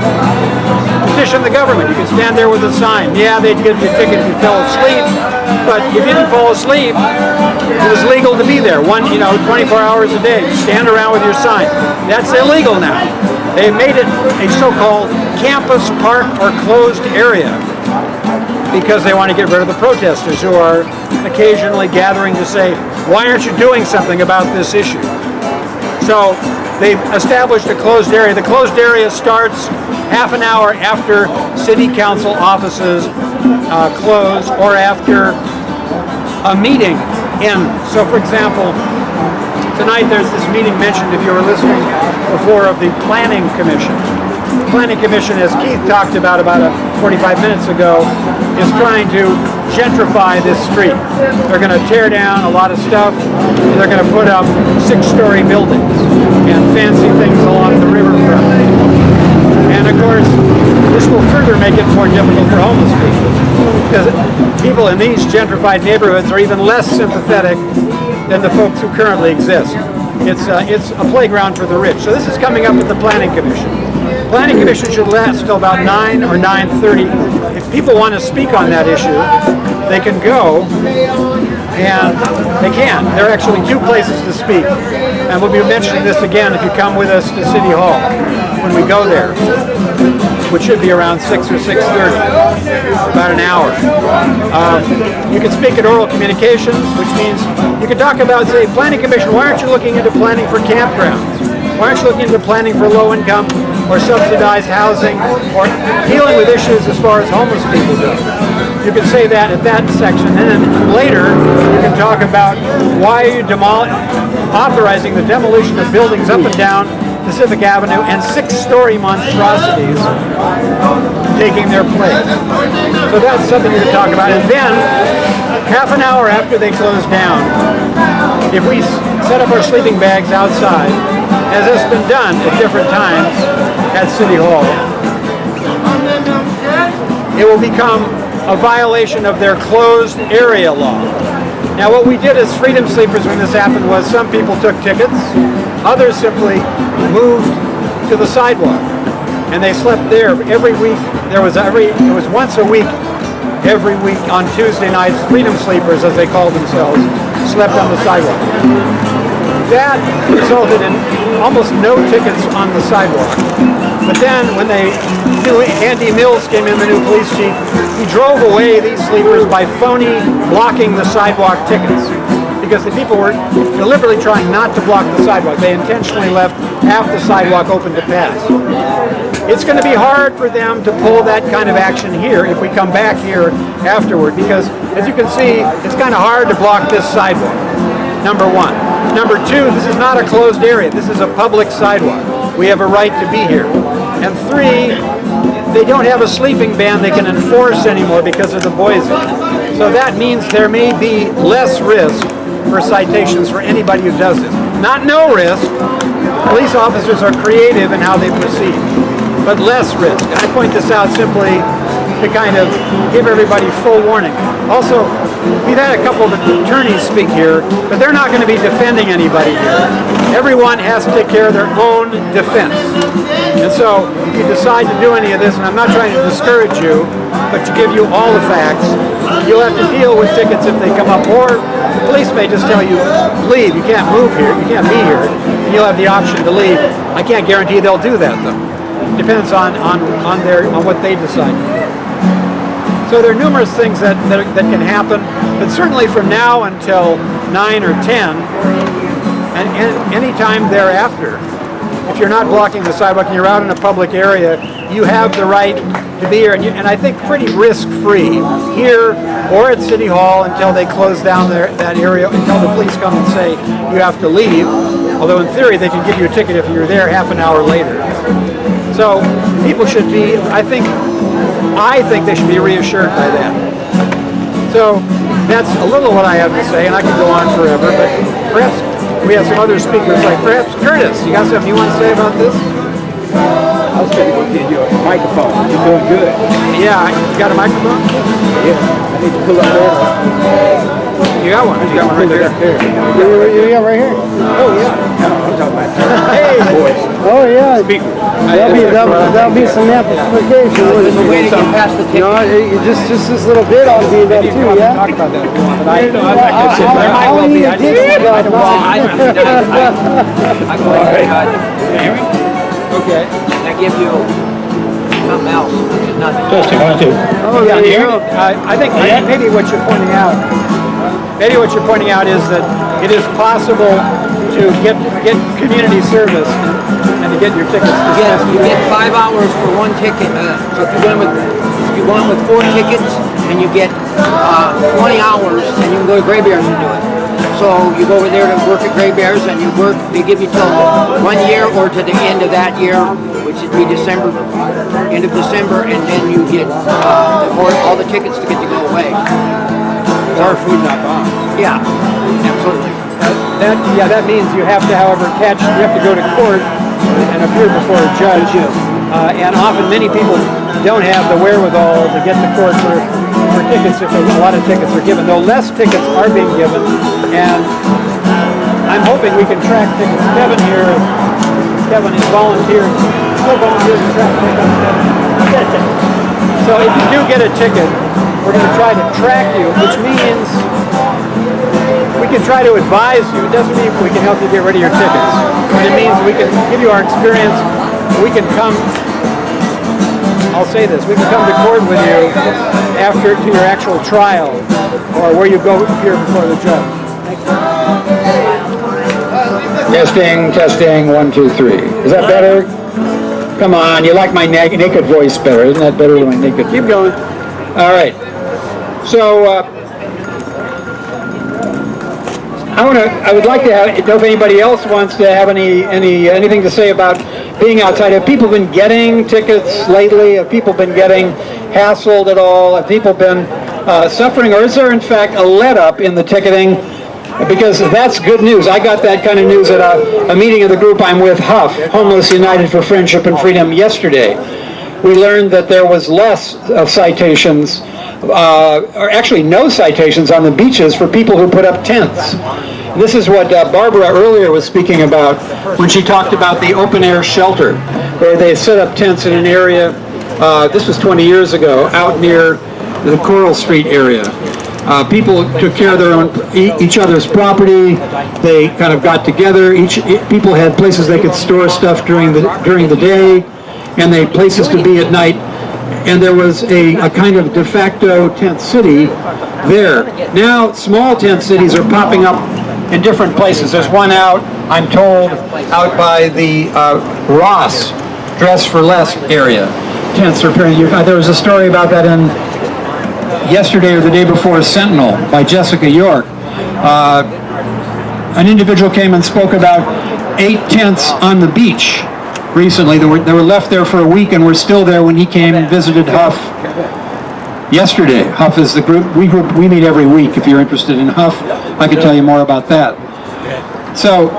petition the government. You could stand there with a sign. Yeah, they'd give you a ticket if you fell asleep, but if you didn't fall asleep, it was legal to be there. 24 hours a day. You stand around with your sign. That's illegal now. They made it a so-called campus, park, or closed area because they want to get rid of the protesters who are occasionally gathering to say, why aren't you doing something about this issue? So they've established a closed area. The closed area starts half an hour after city council offices close or after a meeting ends. So for example, tonight there's this meeting mentioned, if you were listening before, of the Planning Commission. The Planning Commission, as Keith talked about 45 minutes ago, is trying to gentrify this street. They're going to tear down a lot of stuff. They're going to put up 6-story buildings and fancy things along the riverfront. And of course, this will further make it more difficult for homeless people, because people in these gentrified neighborhoods are even less sympathetic than the folks who currently exist. It's a playground for the rich. So this is coming up with the Planning Commission. The Planning Commission should last till about 9 or 9:30. If people want to speak on that issue, they can go, and they can. There are actually 2 places to speak. And we'll be mentioning this again if you come with us to City Hall when we go there, which should be around 6 or 6:30, about an hour. You can speak at oral communications, which means you can talk about, say, Planning Commission, why aren't you looking into planning for campgrounds? Why aren't you looking into planning for low-income or subsidized housing or dealing with issues as far as homeless people go? You can say that at that section, and then later you can talk about why are you authorizing the demolition of buildings up and down Pacific Avenue and 6-story monstrosities taking their place. So that's something you can talk about. And then, half an hour after they close down, if we set up our sleeping bags outside, as has been done at different times at City Hall, it will become a violation of their closed area law. Now what we did as Freedom Sleepers when this happened was some people took tickets, others simply moved to the sidewalk, and they slept there every week. It was once a week, every week on Tuesday nights, Freedom Sleepers, as they called themselves, slept on the sidewalk. That resulted in almost no tickets on the sidewalk. But then when Andy Mills came in, the new police chief, he he drove away these sleepers by phony blocking the sidewalk tickets, because the people were deliberately trying not to block the sidewalk. They intentionally left half the sidewalk open to pass. It's going to be hard for them to pull that kind of action here if we come back here afterward, because as you can see, it's kind of hard to block this sidewalk, number one. Number two, this is not a closed area. This is a public sidewalk. We have a right to be here. And three, they don't have a sleeping ban they can enforce anymore because of the Boise. So that means there may be less risk for citations for anybody who does this. Not no risk. Police officers are creative in how they proceed, but less risk. And I point this out simply to kind of give everybody full warning. Also, we've had a couple of attorneys speak here, but they're not going to be defending anybody here. Everyone has to take care of their own defense. And so, if you decide to do any of this, and I'm not trying to discourage you, but to give you all the facts, you'll have to deal with tickets if they come up, or the police may just tell you, leave, you can't move here, you can't be here, and you'll have the option to leave. I can't guarantee they'll do that, though. Depends on what they decide. So there are numerous things that can happen, but certainly from now until 9 or 10, and any time thereafter, if you're not blocking the sidewalk and you're out in a public area, you have the right to be here, and I think pretty risk-free here or at City Hall until they close down that area, until the police come and say you have to leave, although in theory they can give you a ticket if you're there half an hour later. So people should be, I think they should be reassured by that. So that's a little what I have to say, and I could go on forever, but perhaps we have some other speakers, like perhaps Curtis, you got something you want to say about this? I was going to go get you a microphone. You're doing good. Yeah, you got a microphone? Yeah, I need to pull up there. You got one? You got one right there. You got right here? Oh, yeah. I'm talking about Hey! voice. Oh, yeah. Speaker. That'll be some amplification. There's a way to get past the ticket. Just this little bit ought to be enough too, yeah? Talk about that if you want, but I How many I did you got? hear me? Okay. I give you something else. Nothing. Testing, 1, 2. Oh, yeah, I think maybe what you're pointing out is that it is possible to get community service and to get your tickets. You get 5 hours for one ticket. So if you go in with 4 tickets and you get 20 hours, then you can go to Gray Bears and do it. So you go over there to work at Gray Bears and you work. They give you till 1 year or to the end of that year, which would be December, end of December, and then you get all the tickets to get to go away. Or food not gone. Yeah, absolutely. That means you have to, however, you have to go to court and appear before a judge. And often many people don't have the wherewithal to get to court for tickets if a lot of tickets are given, though less tickets are being given, and I'm hoping we can track tickets. Kevin is volunteering, still volunteering to track tickets. So if you do get a ticket, we're going to try to track you, which means we can try to advise you. It doesn't mean we can help you get rid of your tickets, but it means we can give you our experience. We can come, I'll say this, we can come to court with you after to your actual trial, or where you go appear before the judge. Testing, 1, 2, 3. Is that better? Come on, you like my naked voice better. Isn't that better than my naked voice? Keep going. All right. So, I would like to know if anybody else wants to have anything to say about being outside. Have people been getting tickets lately? Have people been getting hassled at all? Have people been suffering? Or is there in fact a let-up in the ticketing? Because that's good news. I got that kind of news at a meeting of the group I'm with, HUF, Homeless United for Friendship and Freedom, yesterday. We learned that there was less citations, or actually no citations on the beaches for people who put up tents. This is what Barbara earlier was speaking about when she talked about the open-air shelter, where they set up tents in an area, this was 20 years ago, out near the Coral Street area. People took care of their own, each other's property. They kind of got together. People had places they could store stuff during the day, and they had places to be at night. and there was a kind of de facto tent city there. Now, small tent cities are popping up in different places. There's one out, I'm told, out by the Ross Dress for Less area. Tents are appearing. There was a story about that in yesterday or the day before Sentinel by Jessica York. An individual came and spoke about 8 tents on the beach recently. They were left there for a week and were still there when he came and visited Huff yesterday. Huff is the group we meet every week. If you're interested in Huff, I can tell you more about that. So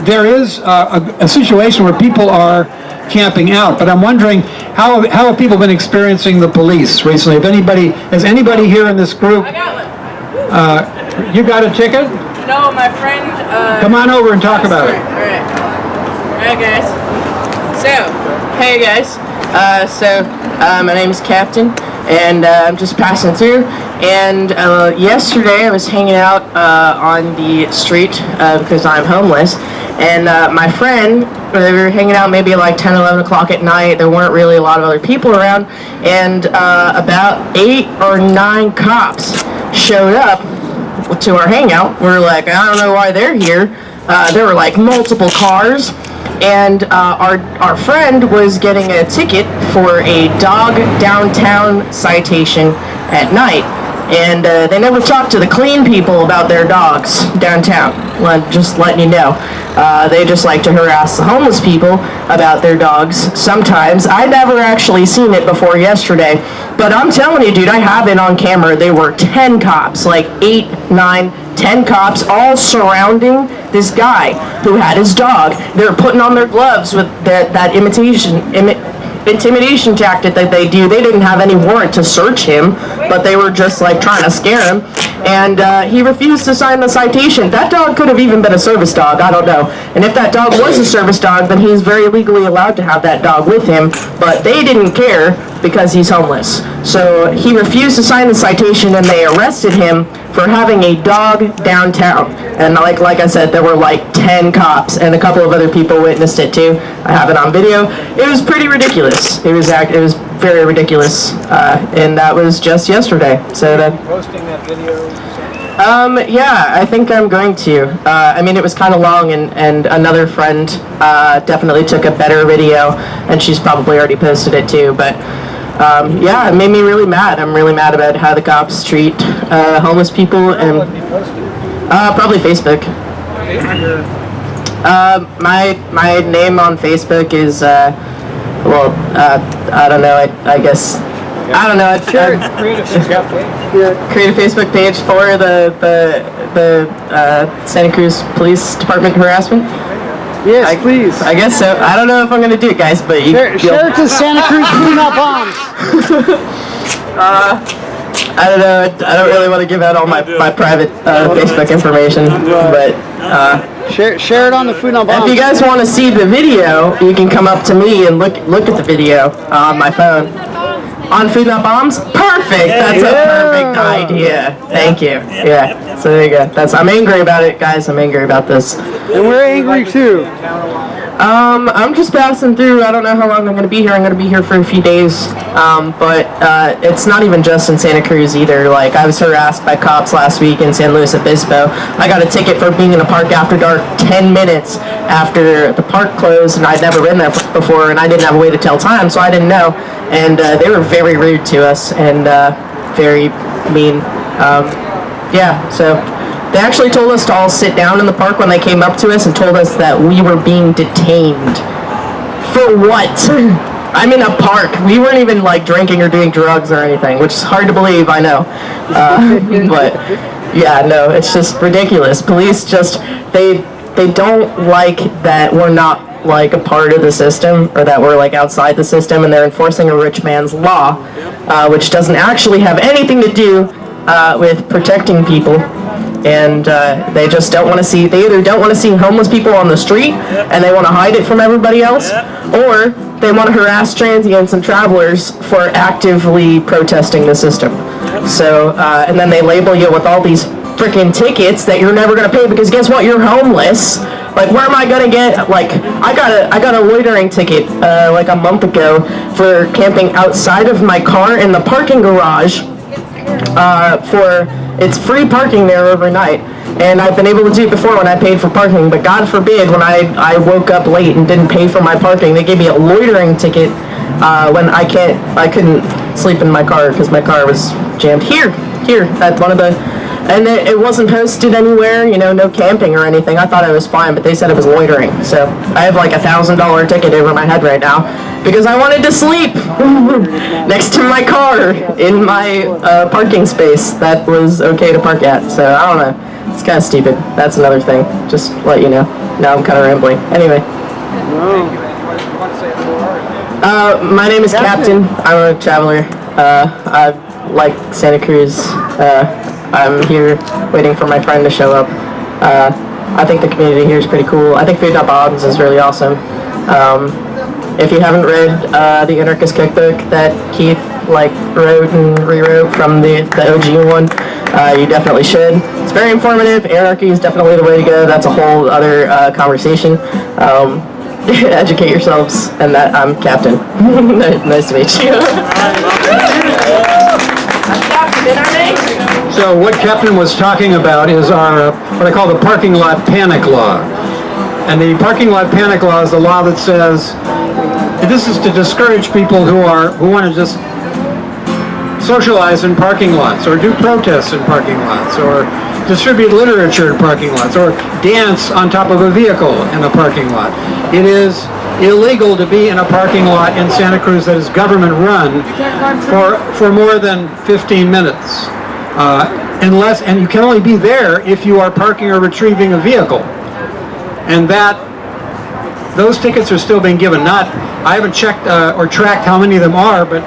there is a situation where people are camping out, but I'm wondering how have people been experiencing the police recently? Has anybody here in this group? You got a ticket? No, my friend. Come on over and talk about it. Alright, guys. Hey guys. My name is Captain, and I'm just passing through. And yesterday I was hanging out on the street because I'm homeless. And my friend, we were hanging out maybe like 10, 11 o'clock at night. There weren't really a lot of other people around. And about 8 or 9 cops showed up to our hangout. We're like, I don't know why they're here. There were like multiple cars. And our friend was getting a ticket for a dog downtown citation at night. And they never talked to the clean people about their dogs downtown. Just letting you know. They just like to harass the homeless people about their dogs sometimes. I never actually seen it before yesterday. But I'm telling you, dude, I have it on camera. There were 10 cops, like 8, 9, 10 cops all surrounding this guy who had his dog. They were putting on their gloves with that intimidation tactic that they do. They didn't have any warrant to search him, but they were just like trying to scare him. And he refused to sign the citation. That dog could have even been a service dog, I don't know. And if that dog was a service dog, then he's very legally allowed to have that dog with him, but they didn't care because he's homeless. So he refused to sign the citation, and they arrested him for having a dog downtown. And like I said, there were like 10 cops, and a couple of other people witnessed it too. I have it on video. It was pretty ridiculous. It was very ridiculous, and that was just yesterday. So that. Posting that video. Yeah, I think I'm going to. I mean, it was kind of long, and another friend definitely took a better video, and she's probably already posted it too. But yeah, it made me really mad. I'm really mad about how the cops treat homeless people, and probably Facebook. My name on Facebook is I don't know. I guess. I don't know. Create a Facebook page for the Santa Cruz Police Department harassment. Yes, please. I guess so. I don't know if I'm gonna do it, guys, but share it to Santa Cruz Female Bombs. I don't know. I don't really want to give out all my private Facebook information, but share it on the Food Not Bombs. If you guys want to see the video, you can come up to me and look at the video on my phone. On Food Not Bombs? Perfect! That's a perfect idea. Thank you. Yeah. So there you go. I'm angry about it, guys. I'm angry about this. And we're angry too. I'm just passing through. I don't know how long I'm going to be here. I'm going to be here for a few days. But it's not even just in Santa Cruz either. Like, I was harassed by cops last week in San Luis Obispo. I got a ticket for being in a park after dark 10 minutes after the park closed, and I'd never been there before, and I didn't have a way to tell time, so I didn't know. And they were very rude to us and very mean. Yeah, so they actually told us to all sit down in the park when they came up to us and told us that we were being detained. For what? I'm in a park. We weren't even like drinking or doing drugs or anything, which is hard to believe, I know. But yeah, no, it's just ridiculous. Police just, they don't like that we're not like a part of the system, or that we're like outside the system, and they're enforcing a rich man's law, which doesn't actually have anything to do with protecting people. And they just don't want to see, they either don't want to see homeless people on the street and they want to hide it from everybody else, or they want to harass transients and travelers for actively protesting the system. So, and then they label you with all these freaking tickets that you're never going to pay, because guess what? You're homeless. Like, where am I gonna get, like, I got a loitering ticket, like a month ago for camping outside of my car in the parking garage, it's free parking there overnight. And I've been able to do it before when I paid for parking, but God forbid when I woke up late and didn't pay for my parking, they gave me a loitering ticket, when I couldn't sleep in my car because my car was jammed here at one of the, and it wasn't posted anywhere, no camping or anything. I thought it was fine, but they said it was loitering. So I have like $1,000 ticket over my head right now because I wanted to sleep next to my car in my parking space that was okay to park at. So I don't know. It's kind of stupid. That's another thing. Just to let you know. Now I'm kind of rambling. Anyway. My name is Captain. I'm a traveler. I like Santa Cruz. I'm here waiting for my friend to show up. I think the community here is pretty cool. I think Food Not Bob's is really awesome. If you haven't read the Anarchist Cookbook that Keith wrote and rewrote from the OG one, you definitely should. It's very informative. Anarchy is definitely the way to go. That's a whole other conversation. Educate yourselves, and that I'm Captain. Nice to meet you. So what Captain was talking about is our, what I call the parking lot panic law. And the parking lot panic law is the law that says, this is to discourage people who want to just socialize in parking lots, or do protests in parking lots, or distribute literature in parking lots, or dance on top of a vehicle in a parking lot. It is illegal to be in a parking lot in Santa Cruz that is government run for more than 15 minutes. And you can only be there if you are parking or retrieving a vehicle. And those tickets are still being given. I haven't checked or tracked how many of them are, but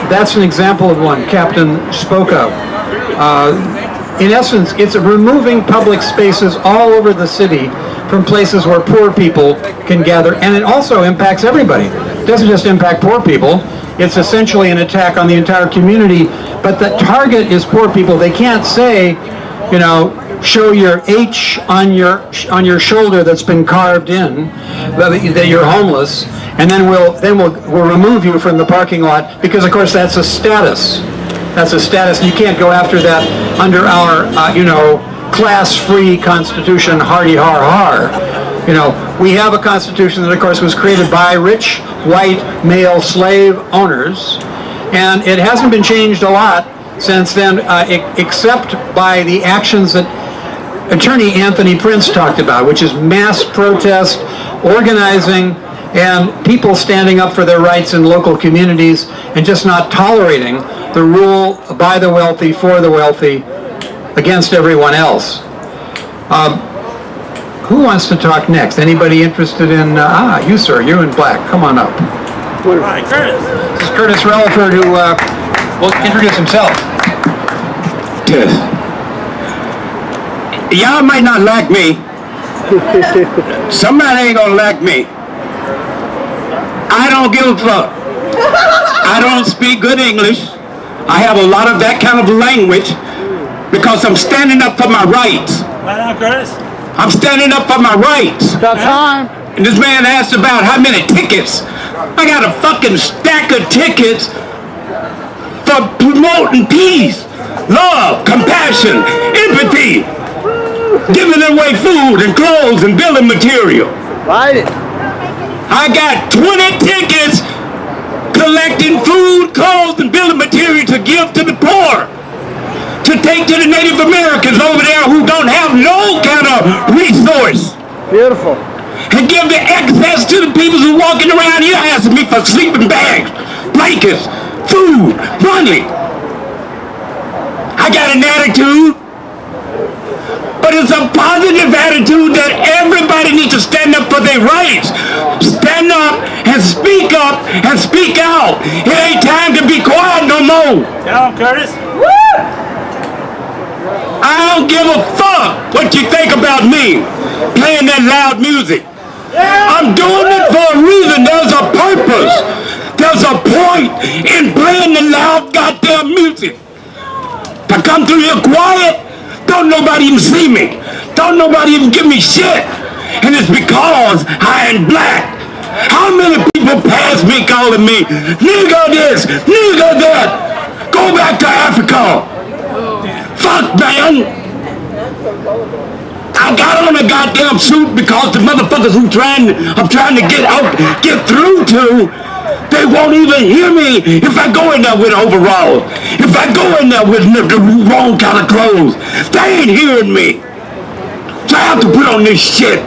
that's an example of one Captain spoke of. In essence, it's removing public spaces all over the city from places where poor people can gather, and it also impacts everybody. It doesn't just impact poor people. It's essentially an attack on the entire community, but the target is poor people. They can't say, show your H on your shoulder that's been carved in, that you're homeless, and then we'll remove you from the parking lot, because of course that's a status. That's a status, and you can't go after that under our class-free constitution, hardy har har. We have a constitution that of course was created by rich white male slave owners, and it hasn't been changed a lot since then, except by the actions that Attorney Anthony Prince talked about, which is mass protest, organizing, and people standing up for their rights in local communities and just not tolerating the rule by the wealthy, for the wealthy, against everyone else. Who wants to talk next? Anybody interested in, you sir, you're in black, come on up. Hi, Curtis. This is Curtis Relaford, who will introduce himself. Y'all might not like me. Somebody ain't gonna like me. I don't give a fuck. I don't speak good English. I have a lot of that kind of language because I'm standing up for my rights. Right on, Curtis. I'm standing up for my rights. About time. And this man asked about how many tickets. I got a fucking stack of tickets for promoting peace, love, compassion, empathy, giving away food and clothes and building material. Write it. I got 20 tickets collecting food, clothes, and building material to give to the poor, to take to the Native Americans over there who don't have no kind of resource. Beautiful. And give the excess to the people who are walking around here asking me for sleeping bags, blankets, food, money. I got an attitude, but it's a positive attitude that everybody needs to stand up for their rights. Stand up and speak out. It ain't time to be quiet no more. Tell him, Curtis. I don't give a fuck what you think about me playing that loud music. I'm doing it for a reason. There's a purpose. There's a point in playing the loud goddamn music. If I come through here quiet, don't nobody even see me. Don't nobody even give me shit. And it's because I am black. How many people pass me calling me nigga this, nigga that? Go back to Africa. Fuck, man. I got on a goddamn suit because the motherfuckers I'm trying to get through to, they won't even hear me if I go in there with overalls. If I go in there with the wrong kind of clothes, they ain't hearing me. So I have to put on this shit.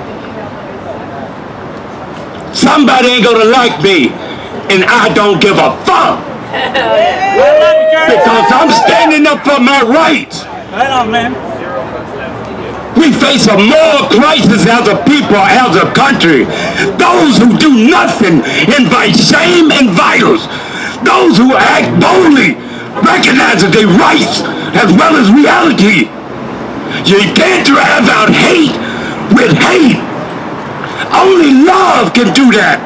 Somebody ain't gonna like me, and I don't give a fuck. Because I'm standing up for my rights. Right on, man. We face a moral crisis as a people, as a country. Those who do nothing invite shame and violence. Those who act boldly recognize their rights as well as reality. You can't drive out hate with hate. Only love can do that.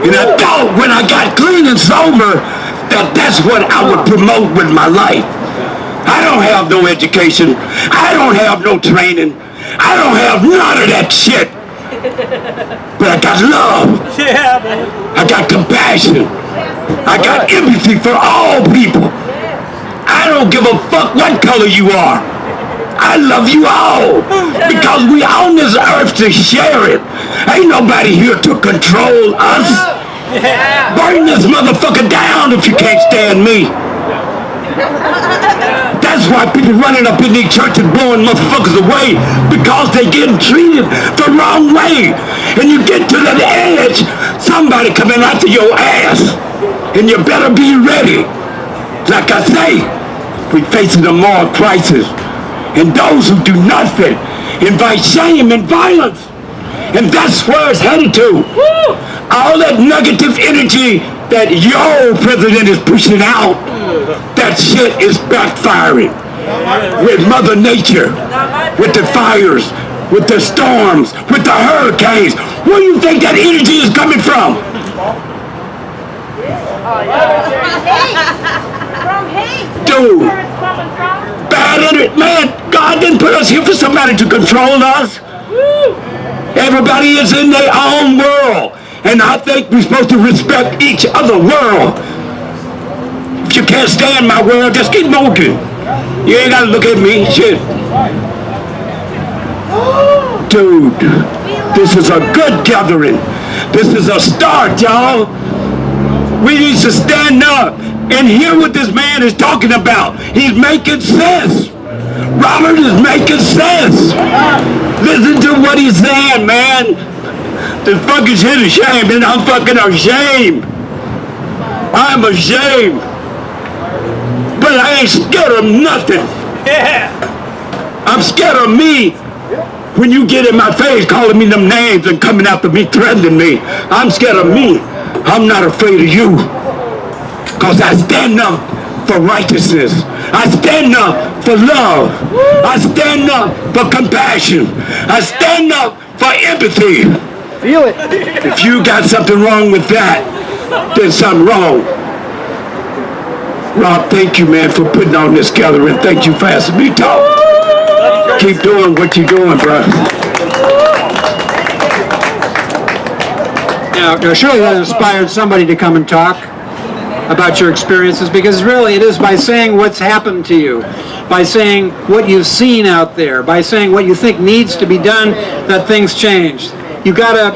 And I thought when I got clean and sober that that's what I would promote with my life. I don't have no education. I don't have no training. I don't have none of that shit. But I got love. Yeah, man. I got compassion. I got empathy for all people. I don't give a fuck what color you are. I love you all. Because we on this earth to share it. Ain't nobody here to control us. Burn this motherfucker down if you can't stand me. That's why people running up in these churches blowing motherfuckers away, because they getting treated the wrong way. And you get to that edge, somebody coming after your ass. And you better be ready. Like I say, we're facing a moral crisis. And those who do nothing invite shame and violence. And that's where it's headed to. All that negative energy that your president is pushing out, that shit is backfiring. With Mother Nature, with the fires, with the storms, with the hurricanes. Where do you think that energy is coming from? Dude, bad energy, man. God didn't put us here for somebody to control us. Everybody is in their own world. And I think we're supposed to respect each other's world. If you can't stand my world, just keep moving. You ain't gotta look at me, shit. Dude, this is a good gathering. This is a start, y'all. We need to stand up and hear what this man is talking about. He's making sense. Robert is making sense. Listen to what he's saying, man. This fucking shit is shame, and I'm fucking ashamed. I'm ashamed. But I ain't scared of nothing. Yeah. I'm scared of me. When you get in my face calling me them names and coming after me, threatening me, I'm scared of me. I'm not afraid of you. Because I stand up for righteousness. I stand up for love. I stand up for compassion. I stand up for empathy. Feel it. If you got something wrong with that, then something wrong. Rob, thank you, man, for putting on this gathering. Thank you for asking me to talk. Keep doing what you're doing, bro. Now, surely that inspired somebody to come and talk about your experiences, because really it is by saying what's happened to you, by saying what you've seen out there, by saying what you think needs to be done, that things change. You gotta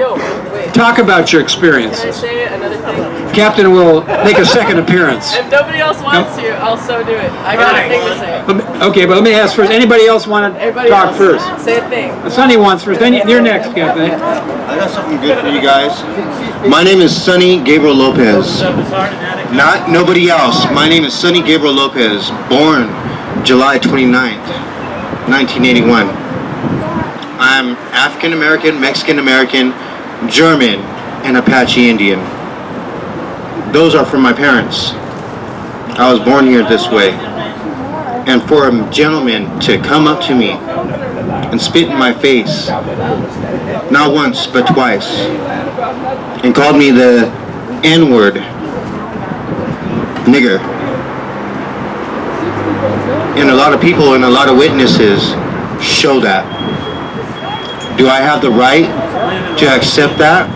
talk about your experiences. Can I say another thing? Captain will make a second appearance. If nobody else wants to, I'll so do it. I got a thing to say. Okay, but let me ask first. Anybody else want to talk first? Say a thing. Sonny wants first. Then you're next, Captain. I got something good for you guys. My name is Sonny Gabriel Lopez. Not nobody else. My name is Sonny Gabriel Lopez. Born July 29th, 1981. I'm African American, Mexican American, German, and Apache Indian. Those are from my parents. I was born here this way. And for a gentleman to come up to me and spit in my face, not once but twice, and called me the N-word, nigger. And a lot of people and a lot of witnesses show that. Do I have the right to accept that?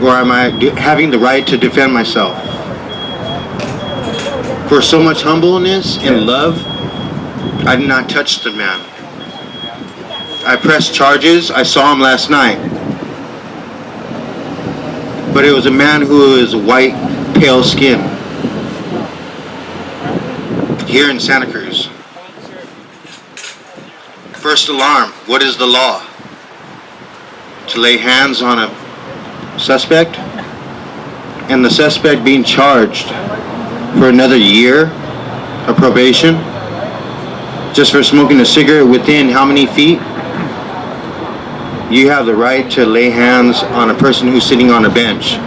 Or am I having the right to defend myself? For so much humbleness and love, I did not touch the man. I pressed charges. I saw him last night. But it was a man who is white, pale skin. Here in Santa Cruz. First alarm, what is the law? To lay hands on a suspect? And the suspect being charged for another year of probation? Just for smoking a cigarette within how many feet? You have the right to lay hands on a person who's sitting on a bench.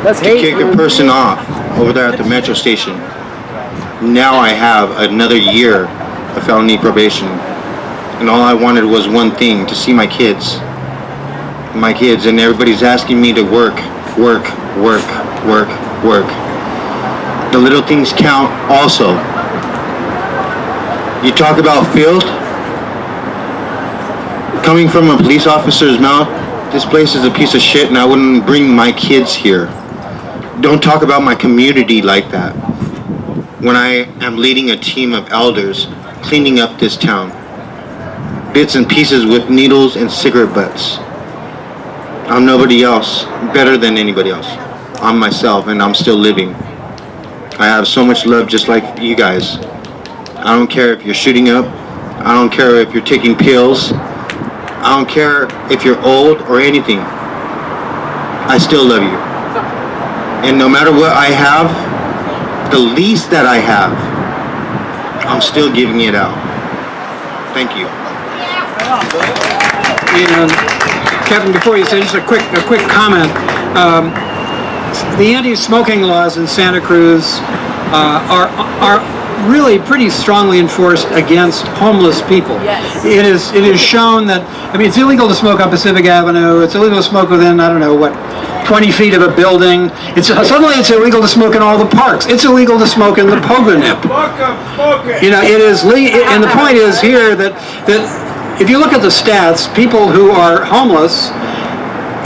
That's to hate. kick a person off over there at the metro station. Now I have another year of felony probation. And all I wanted was one thing, to see my kids. My kids, and everybody's asking me to work. The little things count also. You talk about filth. Coming from a police officer's mouth, this place is a piece of shit and I wouldn't bring my kids here. Don't talk about my community like that. When I am leading a team of elders cleaning up this town. Bits and pieces with needles and cigarette butts. I'm nobody else, better than anybody else. I'm myself and I'm still living. I have so much love just like you guys. I don't care if you're shooting up. I don't care if you're taking pills. I don't care if you're old or anything. I still love you. And no matter what I have, the least that I have, I'm still giving it out. Thank you. And Kevin, before you say, just a quick comment. The anti-smoking laws in Santa Cruz are really pretty strongly enforced against homeless people. Yes. It is shown that, I mean, it's illegal to smoke on Pacific Avenue. It's illegal to smoke within, I don't know, what, 20 feet of a building. Suddenly it's illegal to smoke in all the parks. It's illegal to smoke in the Pogonip. You know, it is and the point is here that if you look at the stats, people who are homeless,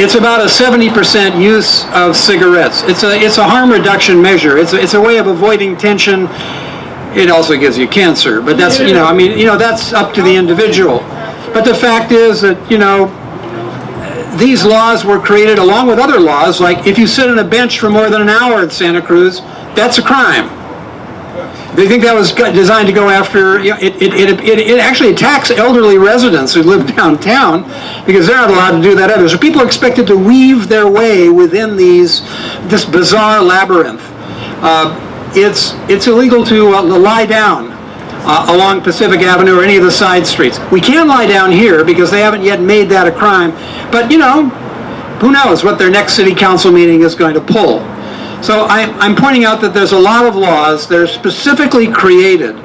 it's about a 70% use of cigarettes. It's a harm reduction measure. It's a way of avoiding tension. It also gives you cancer, but that's, that's up to the individual. But the fact is that, these laws were created along with other laws, like if you sit on a bench for more than an hour at Santa Cruz, that's a crime. They think that was designed to go after, it actually attacks elderly residents who live downtown because they're not allowed to do that either. So people are expected to weave their way within this bizarre labyrinth. It's illegal to lie down along Pacific Avenue or any of the side streets. We can lie down here because they haven't yet made that a crime. But, who knows what their next city council meeting is going to pull. So I'm pointing out that there's a lot of laws that are specifically created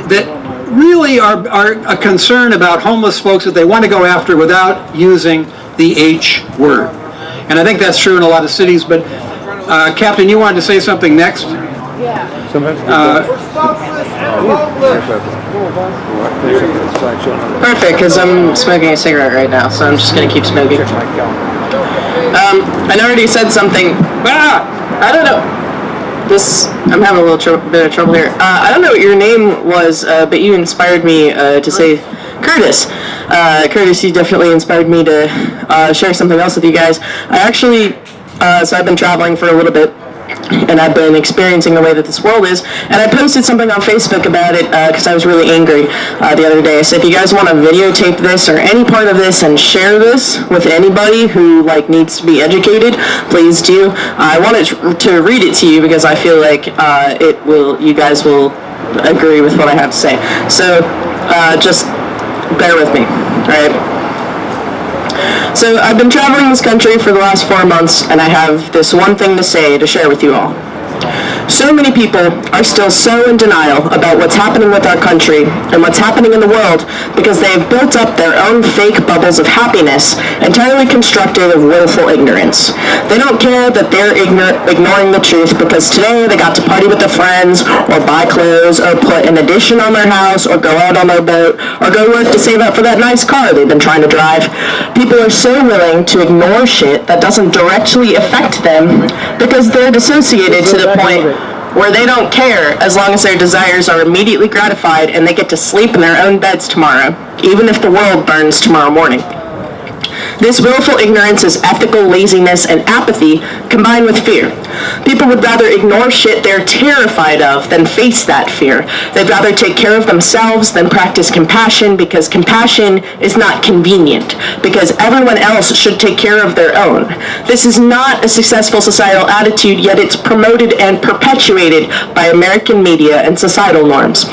that really are a concern about homeless folks that they want to go after without using the H word. And I think that's true in a lot of cities. But, Captain, you wanted to say something next? Perfect, because I'm smoking a cigarette right now, so I'm just going to keep smoking. I already said something. I don't know. I'm having a little bit of trouble here. I don't know what your name was, but you inspired me to say Curtis. Curtis, you definitely inspired me to share something else with you guys. So I've been traveling for a little bit, and I've been experiencing the way that this world is, and I posted something on Facebook about it because I was really angry the other day. I said, if you guys want to videotape this or any part of this and share this with anybody who needs to be educated, please do. I wanted to read it to you because I feel like you guys will agree with what I have to say. So just bear with me, right? So I've been traveling this country for the last 4 months, and I have this one thing to say to share with you all. So many people are still so in denial about what's happening with our country and what's happening in the world because they have built up their own fake bubbles of happiness entirely constructed of willful ignorance. They don't care that they're ignoring the truth because today they got to party with their friends or buy clothes or put an addition on their house or go out on their boat or go work to save up for that nice car they've been trying to drive. People are so willing to ignore shit that doesn't directly affect them because they're dissociated to the point where they don't care as long as their desires are immediately gratified and they get to sleep in their own beds tomorrow, even if the world burns tomorrow morning. This willful ignorance is ethical laziness and apathy combined with fear. People would rather ignore shit they're terrified of than face that fear. They'd rather take care of themselves than practice compassion because compassion is not convenient, because everyone else should take care of their own. This is not a successful societal attitude, yet it's promoted and perpetuated by American media and societal norms.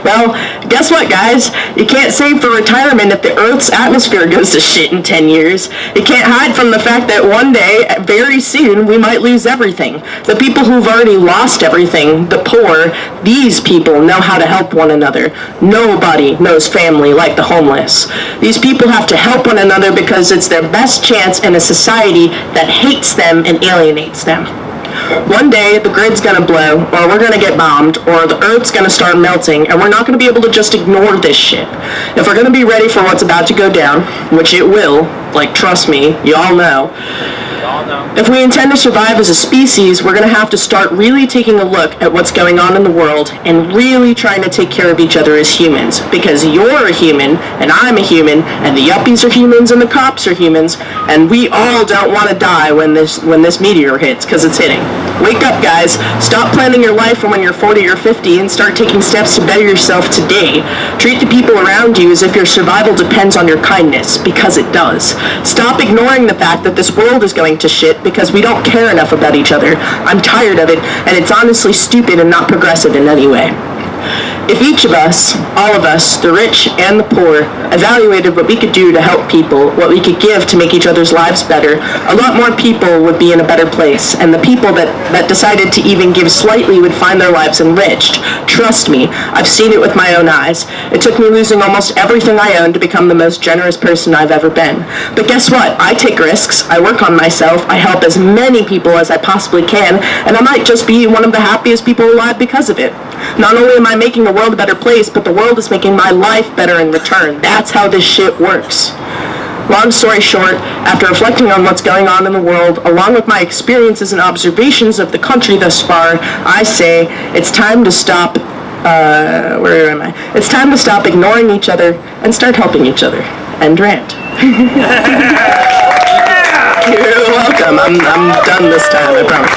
Well, guess what, guys? You can't save for retirement if the Earth's atmosphere goes to shit in 10 years. You can't hide from the fact that one day, very soon, we might lose everything. The people who've already lost everything, the poor, these people know how to help one another. Nobody knows family like the homeless. These people have to help one another because it's their best chance in a society that hates them and alienates them. One day, the grid's gonna blow, or we're gonna get bombed, or the Earth's gonna start melting, and we're not gonna be able to just ignore this shit. If we're gonna be ready for what's about to go down, which it will, like, trust me, you all know. If we intend to survive as a species, we're gonna have to start really taking a look at what's going on in the world and really trying to take care of each other as humans. Because you're a human, and I'm a human, and the yuppies are humans, and the cops are humans, and we all don't want to die when this meteor hits, because it's hitting. Wake up, guys. Stop planning your life for when you're 40 or 50 and start taking steps to better yourself today. Treat the people around you as if your survival depends on your kindness, because it does. Stop ignoring the fact that this world is going to shit because we don't care enough about each other. I'm tired of it, and it's honestly stupid and not progressive in any way. If each of us, all of us, the rich and the poor, evaluated what we could do to help people, what we could give to make each other's lives better, a lot more people would be in a better place, and the people that decided to even give slightly would find their lives enriched. Trust me, I've seen it with my own eyes. It took me losing almost everything I own to become the most generous person I've ever been. But guess what? I take risks, I work on myself, I help as many people as I possibly can, and I might just be one of the happiest people alive because of it. Not only am I making the world a better place, but the world is making my life better in return. That's how this shit works. Long story short, after reflecting on what's going on in the world, along with my experiences and observations of the country thus far, I say it's time to stop, It's time to stop ignoring each other and start helping each other. End rant. You're welcome. I'm done this time, I promise.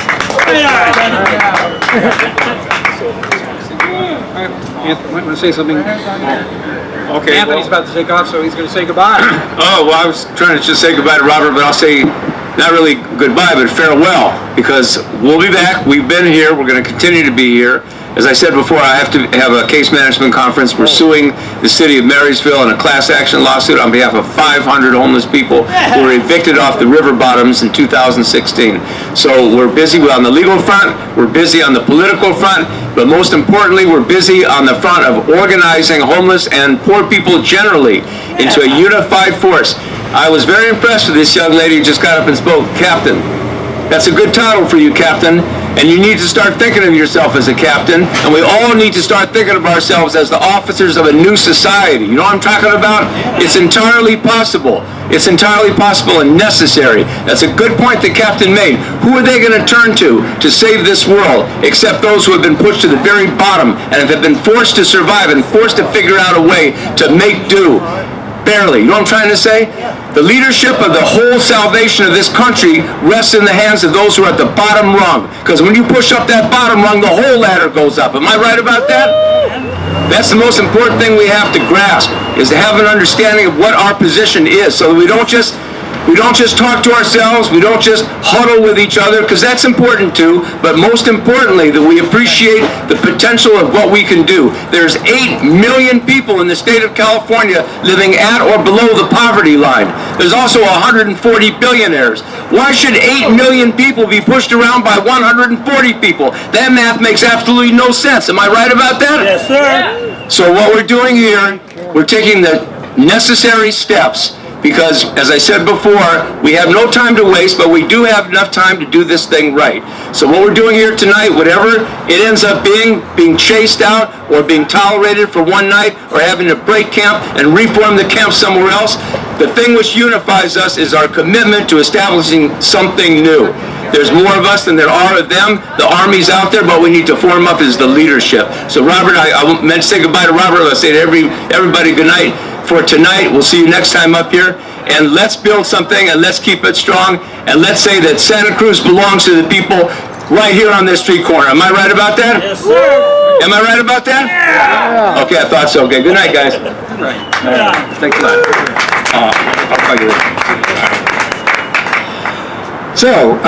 Anthony, want to say something? Okay. Anthony's about to take off, so he's going to say goodbye. Oh, well, I was trying to just say goodbye to Robert, but I'll say not really goodbye, but farewell, because we'll be back. We've been here. We're going to continue to be here. As I said before, I have to have a case management conference. We're suing the city of Marysville in a class action lawsuit on behalf of 500 homeless people who were evicted off the river bottoms in 2016. So we're busy on the legal front, we're busy on the political front, but most importantly, we're busy on the front of organizing homeless and poor people generally into a unified force. I was very impressed with this young lady who just got up and spoke, Captain. That's a good title for you, Captain. And you need to start thinking of yourself as a captain, and we all need to start thinking of ourselves as the officers of a new society. You know what I'm talking about? It's entirely possible. It's entirely possible and necessary. That's a good point the captain made. Who are they going to turn to save this world, except those who have been pushed to the very bottom and have been forced to survive and forced to figure out a way to make do? Barely. You know what I'm trying to say? The leadership of the whole salvation of this country rests in the hands of those who are at the bottom rung. Because when you push up that bottom rung, the whole ladder goes up. Am I right about that? That's the most important thing we have to grasp, is to have an understanding of what our position is, so that we don't just We don't just talk to ourselves, we don't just huddle with each other, because that's important too, but most importantly, that we appreciate the potential of what we can do. There's 8 million people in the state of California living at or below the poverty line. There's also 140 billionaires. Why should 8 million people be pushed around by 140 people? That math makes absolutely no sense. Am I right about that? Yes, sir. So what we're doing here, we're taking the necessary steps, because, as I said before, we have no time to waste, but we do have enough time to do this thing right. So what we're doing here tonight, whatever it ends up being chased out or being tolerated for one night or having to break camp and reform the camp somewhere else, the thing which unifies us is our commitment to establishing something new. There's more of us than there are of them. The Army's out there, but we need to form up as the leadership. So Robert, I meant to say goodbye to Robert. Let's say to everybody good night for tonight. We'll see you next time up here. And let's build something, and let's keep it strong. And let's say that Santa Cruz belongs to the people right here on this street corner. Am I right about that? Yes, sir. Am I right about that? Yeah. Okay, I thought so. Okay, good night, guys. Thanks a lot. I'll call you later. So,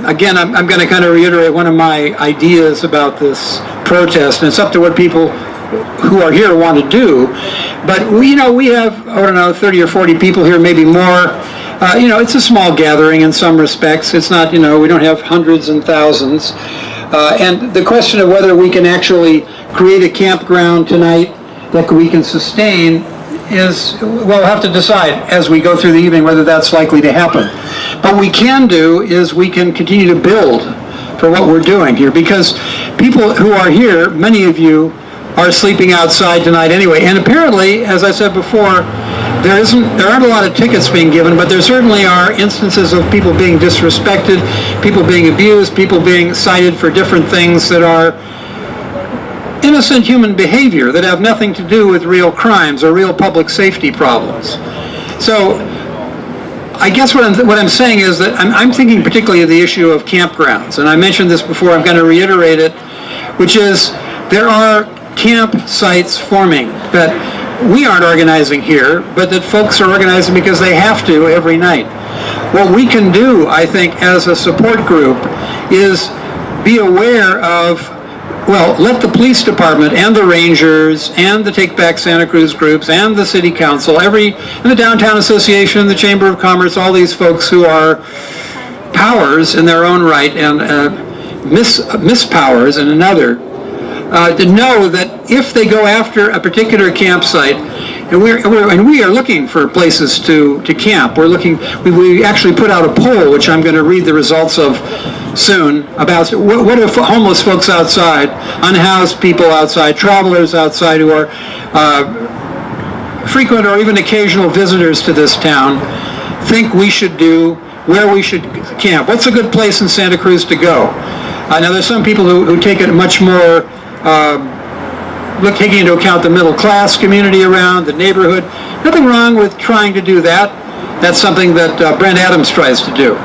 again, I'm going to kind of reiterate one of my ideas about this protest, and it's up to what people who are here want to do. But we have, I don't know, 30 or 40 people here, maybe more. It's a small gathering in some respects. It's not, we don't have hundreds and thousands. And the question of whether we can actually create a campground tonight that we can sustain is, we'll have to decide as we go through the evening whether that's likely to happen. But what we can do is we can continue to build for what we're doing here, because people who are here, many of you, are sleeping outside tonight anyway. And apparently, as I said before, there aren't a lot of tickets being given, but there certainly are instances of people being disrespected, people being abused, people being cited for different things that are innocent human behavior that have nothing to do with real crimes or real public safety problems. So I guess what I'm saying is that I'm thinking particularly of the issue of campgrounds, and I mentioned this before, I'm going to reiterate it, which is there are campsites forming that we aren't organizing here, but that folks are organizing because they have to every night. What we can do, I think, as a support group is be aware of, let the police department and the rangers and the Take Back Santa Cruz groups and the city council, and the Downtown Association, the Chamber of Commerce, all these folks who are powers in their own right and mispowers in another, to know that if they go after a particular campsite, and we are looking for places to camp. We actually put out a poll, which I'm going to read the results of soon, about what if homeless folks outside, unhoused people outside, travelers outside who are frequent or even occasional visitors to this town think we should do, where we should camp. What's a good place in Santa Cruz to go? Now there's some people who take it much more, taking into account the middle class community around, the neighborhood. Nothing wrong with trying to do that. That's something that Brent Adams tries to do.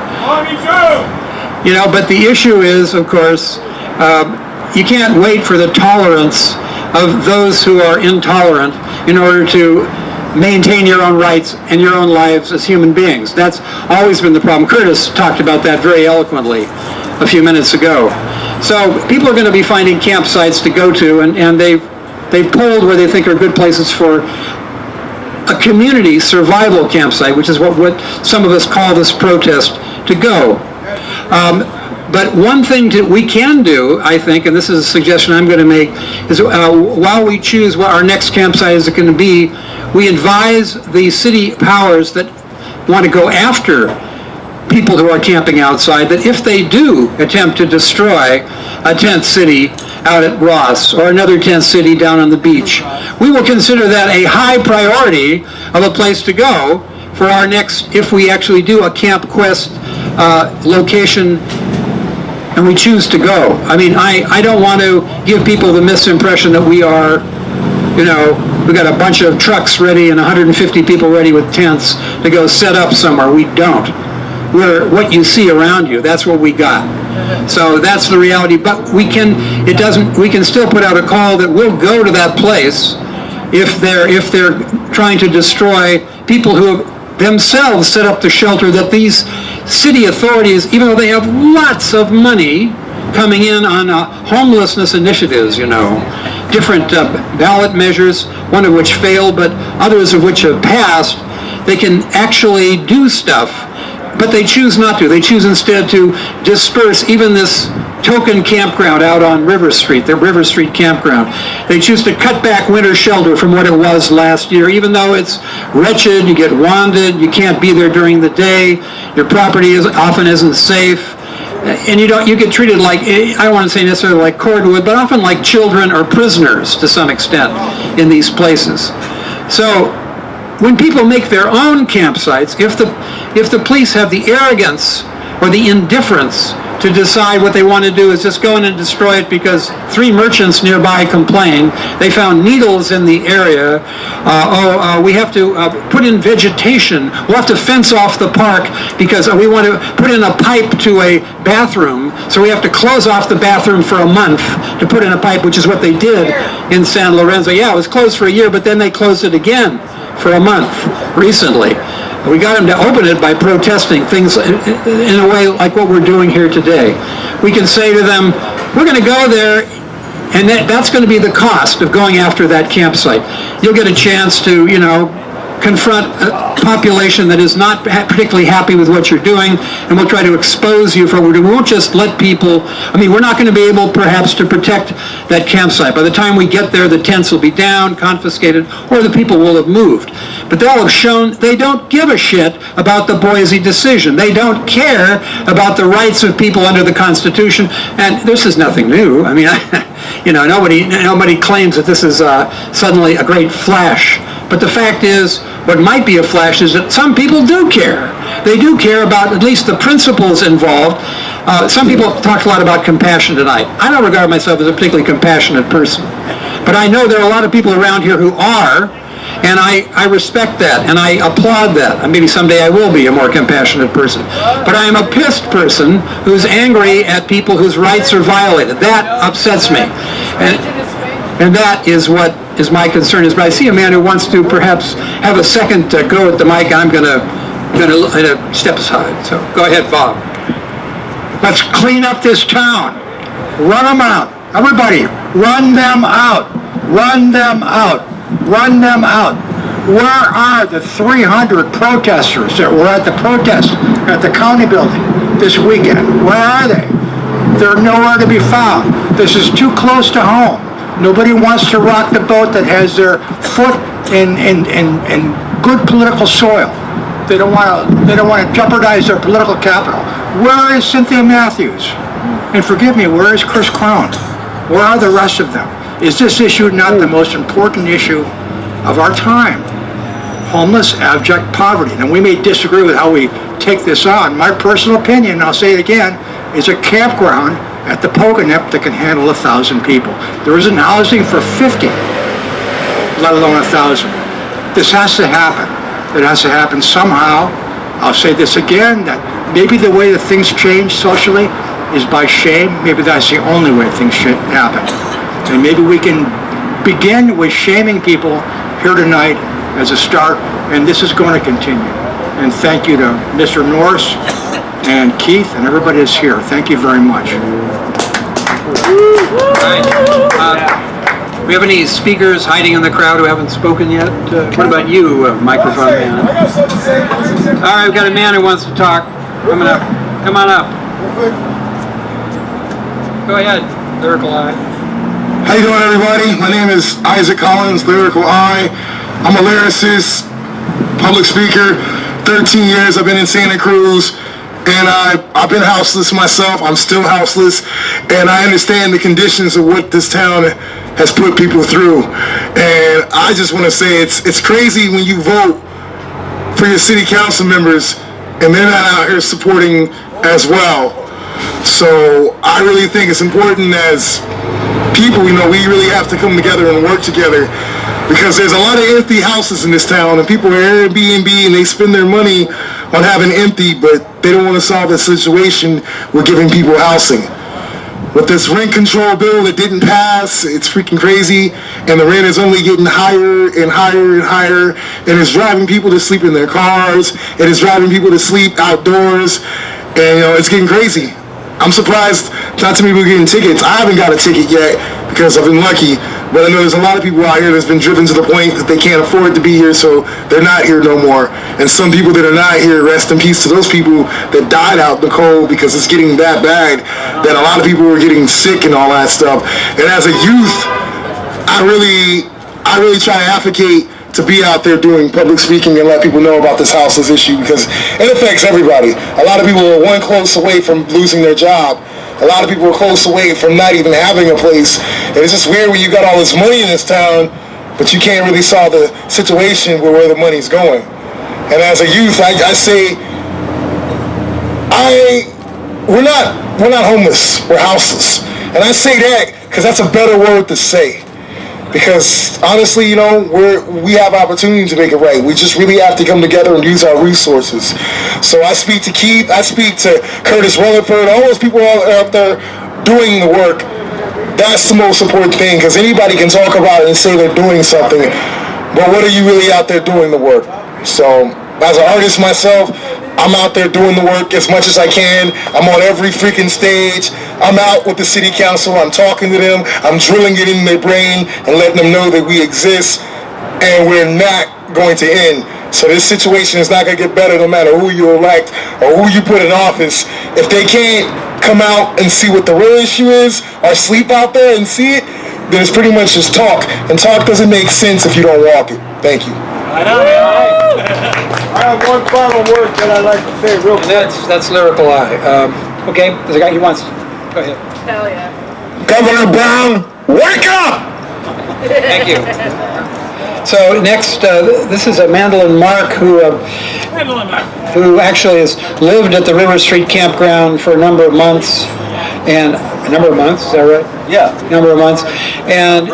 But the issue is, of course, you can't wait for the tolerance of those who are intolerant in order to maintain your own rights and your own lives as human beings. That's always been the problem. Curtis talked about that very eloquently a few minutes ago. So people are going to be finding campsites to go to, and they've polled where they think are good places for a community survival campsite, which is what some of us call this protest, to go. But one thing we can do, I think, and this is a suggestion I'm going to make, is while we choose what our next campsite is going to be, we advise the city powers that want to go after people who are camping outside that if they do attempt to destroy a tent city out at Ross or another tent city down on the beach, we will consider that a high priority of a place to go for our next, if we actually do a Camp Quest location and we choose to go. I mean, I don't want to give people the misimpression that we are, we got a bunch of trucks ready and 150 people ready with tents to go set up somewhere. We don't. We're what you see around you. That's what we got. So that's the reality. But we can still put out a call that we'll go to that place if they're trying to destroy people who themselves set up the shelter that these city authorities, even though they have lots of money coming in on homelessness initiatives, different ballot measures, one of which failed, but others of which have passed, they can actually do stuff, but they choose not to. They choose instead to disperse even this token campground out on River Street, the River Street Campground. They choose to cut back winter shelter from what it was last year, even though it's wretched, you get wanded, you can't be there during the day, your property often isn't safe, and you get treated like, I don't want to say necessarily like cordwood, but often like children or prisoners to some extent in these places. So when people make their own campsites, if the police have the arrogance or the indifference to decide what they want to do is just go in and destroy it because 3 merchants nearby complain, they found needles in the area, we have to put in vegetation, we'll have to fence off the park because we want to put in a pipe to a bathroom, so we have to close off the bathroom for a month to put in a pipe, which is what they did in San Lorenzo. Yeah, it was closed for a year, but then they closed it again for a month recently. We got them to open it by protesting things in a way like what we're doing here today. We can say to them, we're going to go there, and that's going to be the cost of going after that campsite. You'll get a chance to, confront a population that is not particularly happy with what you're doing, and we'll try to expose you for what we're doing. We won't just let people, we're not going to be able perhaps to protect that campsite. By the time we get there, the tents will be down, confiscated, or the people will have moved. But they'll have shown they don't give a shit about the Boise decision. They don't care about the rights of people under the Constitution, and this is nothing new. Nobody claims that this is suddenly a great flash. But the fact is, what might be a flash is that some people do care. They do care about at least the principles involved. Some people talked a lot about compassion tonight. I don't regard myself as a particularly compassionate person. But I know there are a lot of people around here who are, and I respect that, and I applaud that. And maybe someday I will be a more compassionate person. But I am a pissed person who's angry at people whose rights are violated. That upsets me. And that is what is my concern. But I see a man who wants to perhaps have a second go at the mic. I'm going to step aside. So go ahead, Bob. Let's clean up this town. Run them out. Everybody, run them out. Run them out. Run them out. Where are the 300 protesters that were at the protest at the county building this weekend? Where are they? They're nowhere to be found. This is too close to home. Nobody wants to rock the boat that has their foot in good political soil. They don't want to jeopardize their political capital. Where is Cynthia Matthews? And forgive me, where is Chris Crown? Where are the rest of them? Is this issue not the most important issue of our time? Homeless, abject poverty. Now we may disagree with how we take this on. My personal opinion, I'll say it again, is a campground at the Pocanip that can handle 1,000 people. There isn't housing for 50, let alone 1,000. This has to happen. It has to happen somehow. I'll say this again, that maybe the way that things change socially is by shame. Maybe that's the only way things should happen. And maybe we can begin with shaming people here tonight as a start, and this is going to continue. And thank you to Mr. Norris and Keith and everybody that's here. Thank you very much. We have any speakers hiding in the crowd who haven't spoken yet? What about you, microphone man? All right, we've got a man who wants to talk. Coming up. Come on up. Go ahead, Lyrical Eye. How you doing, everybody? My name is Isaac Collins, Lyrical Eye. I'm a lyricist, public speaker. 13 years I've been in Santa Cruz, and I've been houseless myself. I'm still houseless, and I understand the conditions of what this town has put people through. And I just want to say it's crazy when you vote for your city council members and they're not out here supporting as well. So I really think it's important as people, we really have to come together and work together, because there's a lot of empty houses in this town, and people are Airbnb and they spend their money on having empty, but they don't want to solve the situation with giving people housing. with this rent control bill that didn't pass. It's freaking crazy, and the rent is only getting higher and higher and higher, and it's driving people to sleep in their cars, and it's driving people to sleep outdoors, and it's getting crazy. I'm surprised not too many people getting tickets. I haven't got a ticket yet because I've been lucky, but I know there's a lot of people out here that's been driven to the point that they can't afford to be here, so they're not here no more. And some people that are not here, rest in peace to those people that died out in the cold, because it's getting that bad that a lot of people are getting sick and all that stuff. And as a youth, I really try to advocate to be out there doing public speaking and let people know about this houseless issue, because it affects everybody. A lot of people are one close away from losing their job. A lot of people are close away from not even having a place. And it's just weird when you got all this money in this town, but you can't really solve the situation where the money's going. And as a youth, I say, we're not homeless, we're houseless. And I say that because that's a better word to say. Because honestly, we have opportunity to make it right. We just really have to come together and use our resources. So I speak to Keith, I speak to Curtis Rutherford, all those people out there doing the work. That's the most important thing, because anybody can talk about it and say they're doing something, but what are you really out there doing the work? So as an artist myself, I'm out there doing the work as much as I can. I'm on every freaking stage. I'm out with the city council. I'm talking to them. I'm drilling it in their brain and letting them know that we exist and we're not going to end. So this situation is not going to get better no matter who you elect or who you put in office. If they can't come out and see what the real issue is or sleep out there and see it, then it's pretty much just talk. And talk doesn't make sense if you don't walk it. Thank you. I know, man. I have one final word that I'd like to say real quick. That's Lyrical Eye. Okay, there's a guy who wants. Go ahead. Hell yeah. Governor Brown, wake up! Thank you. So next, this is Mandolin Mark, who actually has lived at the River Street Campground for a number of months. And a number of months, is that right? Yeah. Number of months. And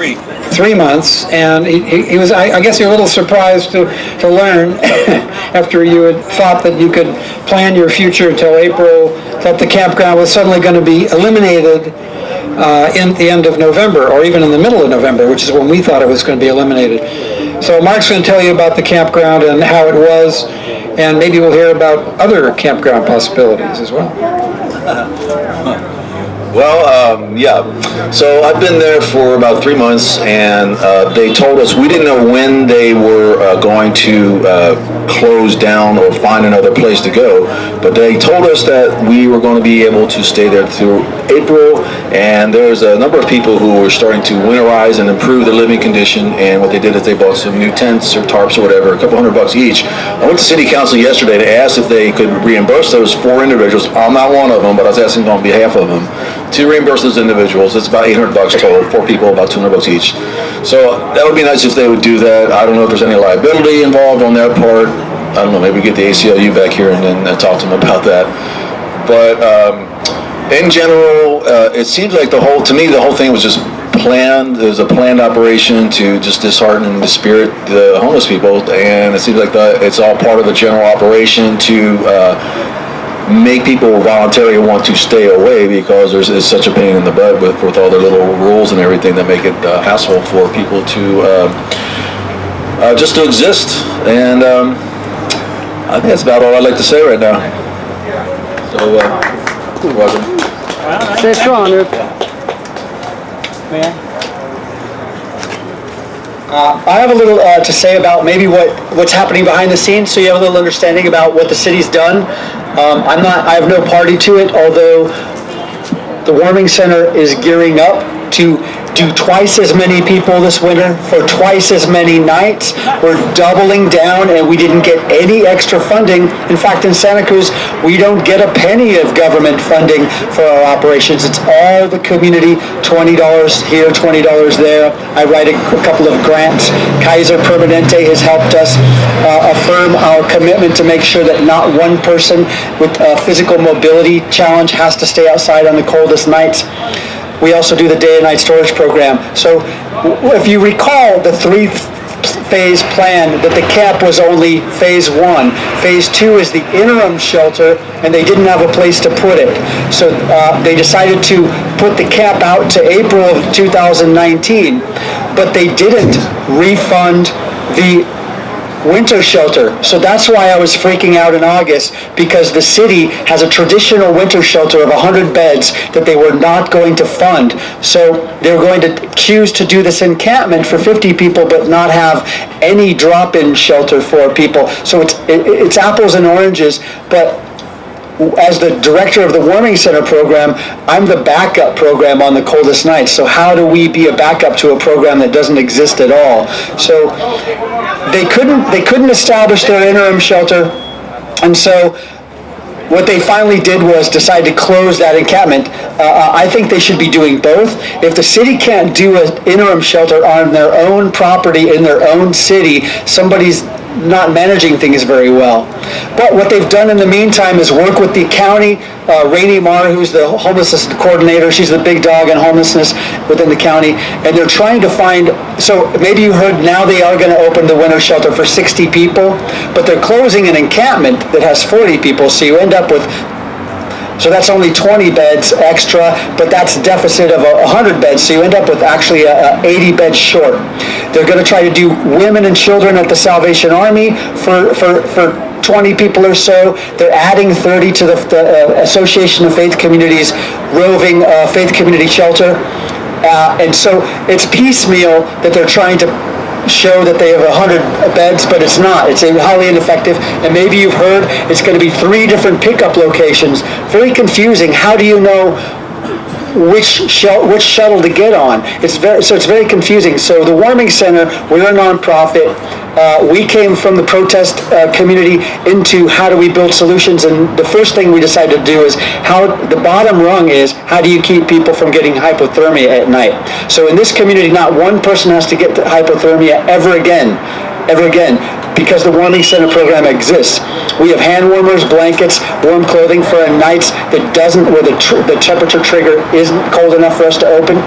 3 months, and he was, I guess you're a little surprised to learn after you had thought that you could plan your future until April, that the campground was suddenly going to be eliminated in the end of November, or even in the middle of November, which is when we thought it was going to be eliminated. So Mark's going to tell you about the campground and how it was, and maybe we'll hear about other campground possibilities as well. Well, yeah. So I've been there for about 3 months, and they told us, we didn't know when they were going to close down or find another place to go, but they told us that we were going to be able to stay there through April, and there's a number of people who were starting to winterize and improve their living condition, and what they did is they bought some new tents or tarps or whatever, a couple $100 each. I went to City Council yesterday to ask if they could reimburse those 4 individuals. I'm not one of them, but I was asking on behalf of them to reimburse those individuals. It's about $800 total, 4 people, about $200 each. So that would be nice if they would do that. I don't know if there's any liability involved on that part. I don't know, maybe get the ACLU back here and then talk to them about that. But in general, it seems like to me, the whole thing was just planned. It was a planned operation to just dishearten and dispirit the homeless people, and it seems like it's all part of a general operation to make people voluntarily want to stay away, because it's such a pain in the butt with all their little rules and everything that make it a hassle for people to just to exist. And I think that's about all I'd like to say right now. So you're welcome. Stay strong, dude. I have a little to say about maybe what's happening behind the scenes, so you have a little understanding about what the city's done. I have no party to it, although the warming center is gearing up to do twice as many people this winter for twice as many nights. We're doubling down, and we didn't get any extra funding. In fact, in Santa Cruz, we don't get a penny of government funding for our operations. It's all the community, $20 here, $20 there. I write a couple of grants. Kaiser Permanente has helped us affirm our commitment to make sure that not one person with a physical mobility challenge has to stay outside on the coldest nights. We also do the day and night storage program. So if you recall, the 3 phase plan that the camp was only phase 1. Phase 2 is the interim shelter, and they didn't have a place to put it. So they decided to put the camp out to April of 2019, but they didn't refund the winter shelter. So that's why I was freaking out in August, because the city has a traditional winter shelter of 100 beds that they were not going to fund. So they're going to choose to do this encampment for 50 people but not have any drop-in shelter for people. So it's apples and oranges, but as the director of the Warming Center program, I'm the backup program on the coldest nights. So how do we be a backup to a program that doesn't exist at all? So they couldn't establish their interim shelter, and so what they finally did was decide to close that encampment. I think they should be doing both. If the city can't do an interim shelter on their own property in their own city, somebody's not managing things very well. But what they've done in the meantime is work with the county. Rainey Marr, who's the homelessness coordinator, she's the big dog in homelessness within the county, and they're trying to find, so maybe you heard now they are going to open the winter shelter for 60 people, but they're closing an encampment that has 40 people, so you end up with, so that's only 20 beds extra, but that's a deficit of 100 beds, so you end up with actually 80 beds short. They're going to try to do women and children at the Salvation Army for 20 people or so. They're adding 30 to the Association of Faith Communities roving faith community shelter. And so it's piecemeal that they're trying to show that they have 100 beds, but it's not. It's highly ineffective. And maybe you've heard it's going to be 3 different pickup locations. Very confusing. How do you know which shuttle to get on? It's very confusing. So the Warming Center, we're a nonprofit. We came from the protest community into how do we build solutions, and the first thing we decided to do is the bottom rung is how do you keep people from getting hypothermia at night. So in this community, not one person has to get hypothermia ever again, because the Warming Center program exists. We have hand warmers, blankets, warm clothing for nights where the temperature trigger isn't cold enough for us to open.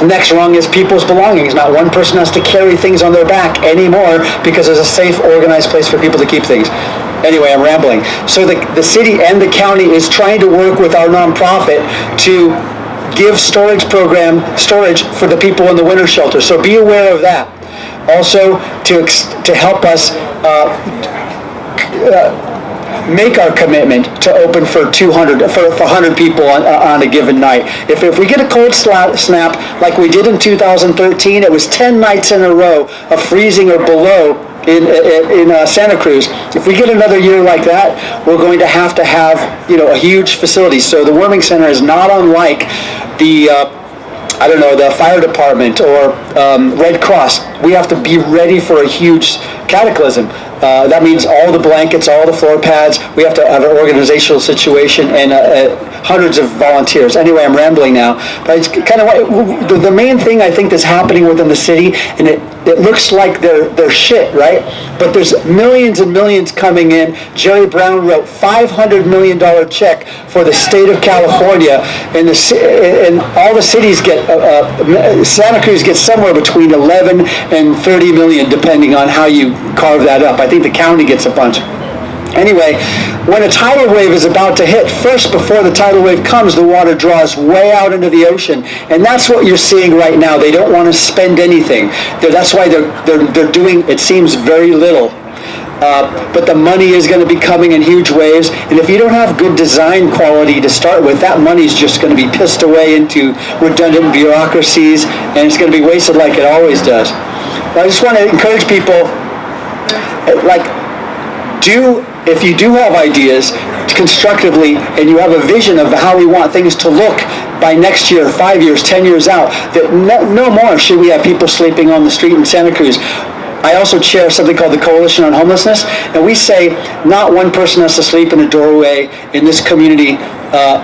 Next rung is people's belongings. Not one person has to carry things on their back anymore because there's a safe, organized place for people to keep things. Anyway, I'm rambling. So the city and the county is trying to work with our nonprofit to give storage for the people in the winter shelter. So be aware of that. Also, to help us make our commitment to open for 100 people on a given night. If we get a cold snap like we did in 2013, it was 10 nights in a row of freezing or below in Santa Cruz. If we get another year like that, we're going to have a huge facility. So the Warming Center is not unlike the the fire department or Red Cross. We have to be ready for a huge cataclysm. That means all the blankets, all the floor pads. We have to have an organizational situation and hundreds of volunteers. Anyway, I'm rambling now. But it's kind of the main thing I think that's happening within the city, and it looks like they're shit, right? But there's millions and millions coming in. Jerry Brown wrote $500 million check for the state of California, and all the cities get, Santa Cruz gets somewhere between 11 and 30 million, depending on how you carve that up. I think the county gets a bunch. Anyway, when a tidal wave is about to hit, first before the tidal wave comes, the water draws way out into the ocean, and that's what you're seeing right now. They don't want to spend anything. That's why they're doing, it seems, very little. But the money is going to be coming in huge waves, and if you don't have good design quality to start with, that money is just going to be pissed away into redundant bureaucracies, and it's going to be wasted like it always does. I just want to encourage people, if you do have ideas constructively and you have a vision of how we want things to look by next year, 5 years, 10 years out, that no more should we have people sleeping on the street in Santa Cruz. I also chair something called the Coalition on Homelessness, and we say not one person has to sleep in a doorway in this community.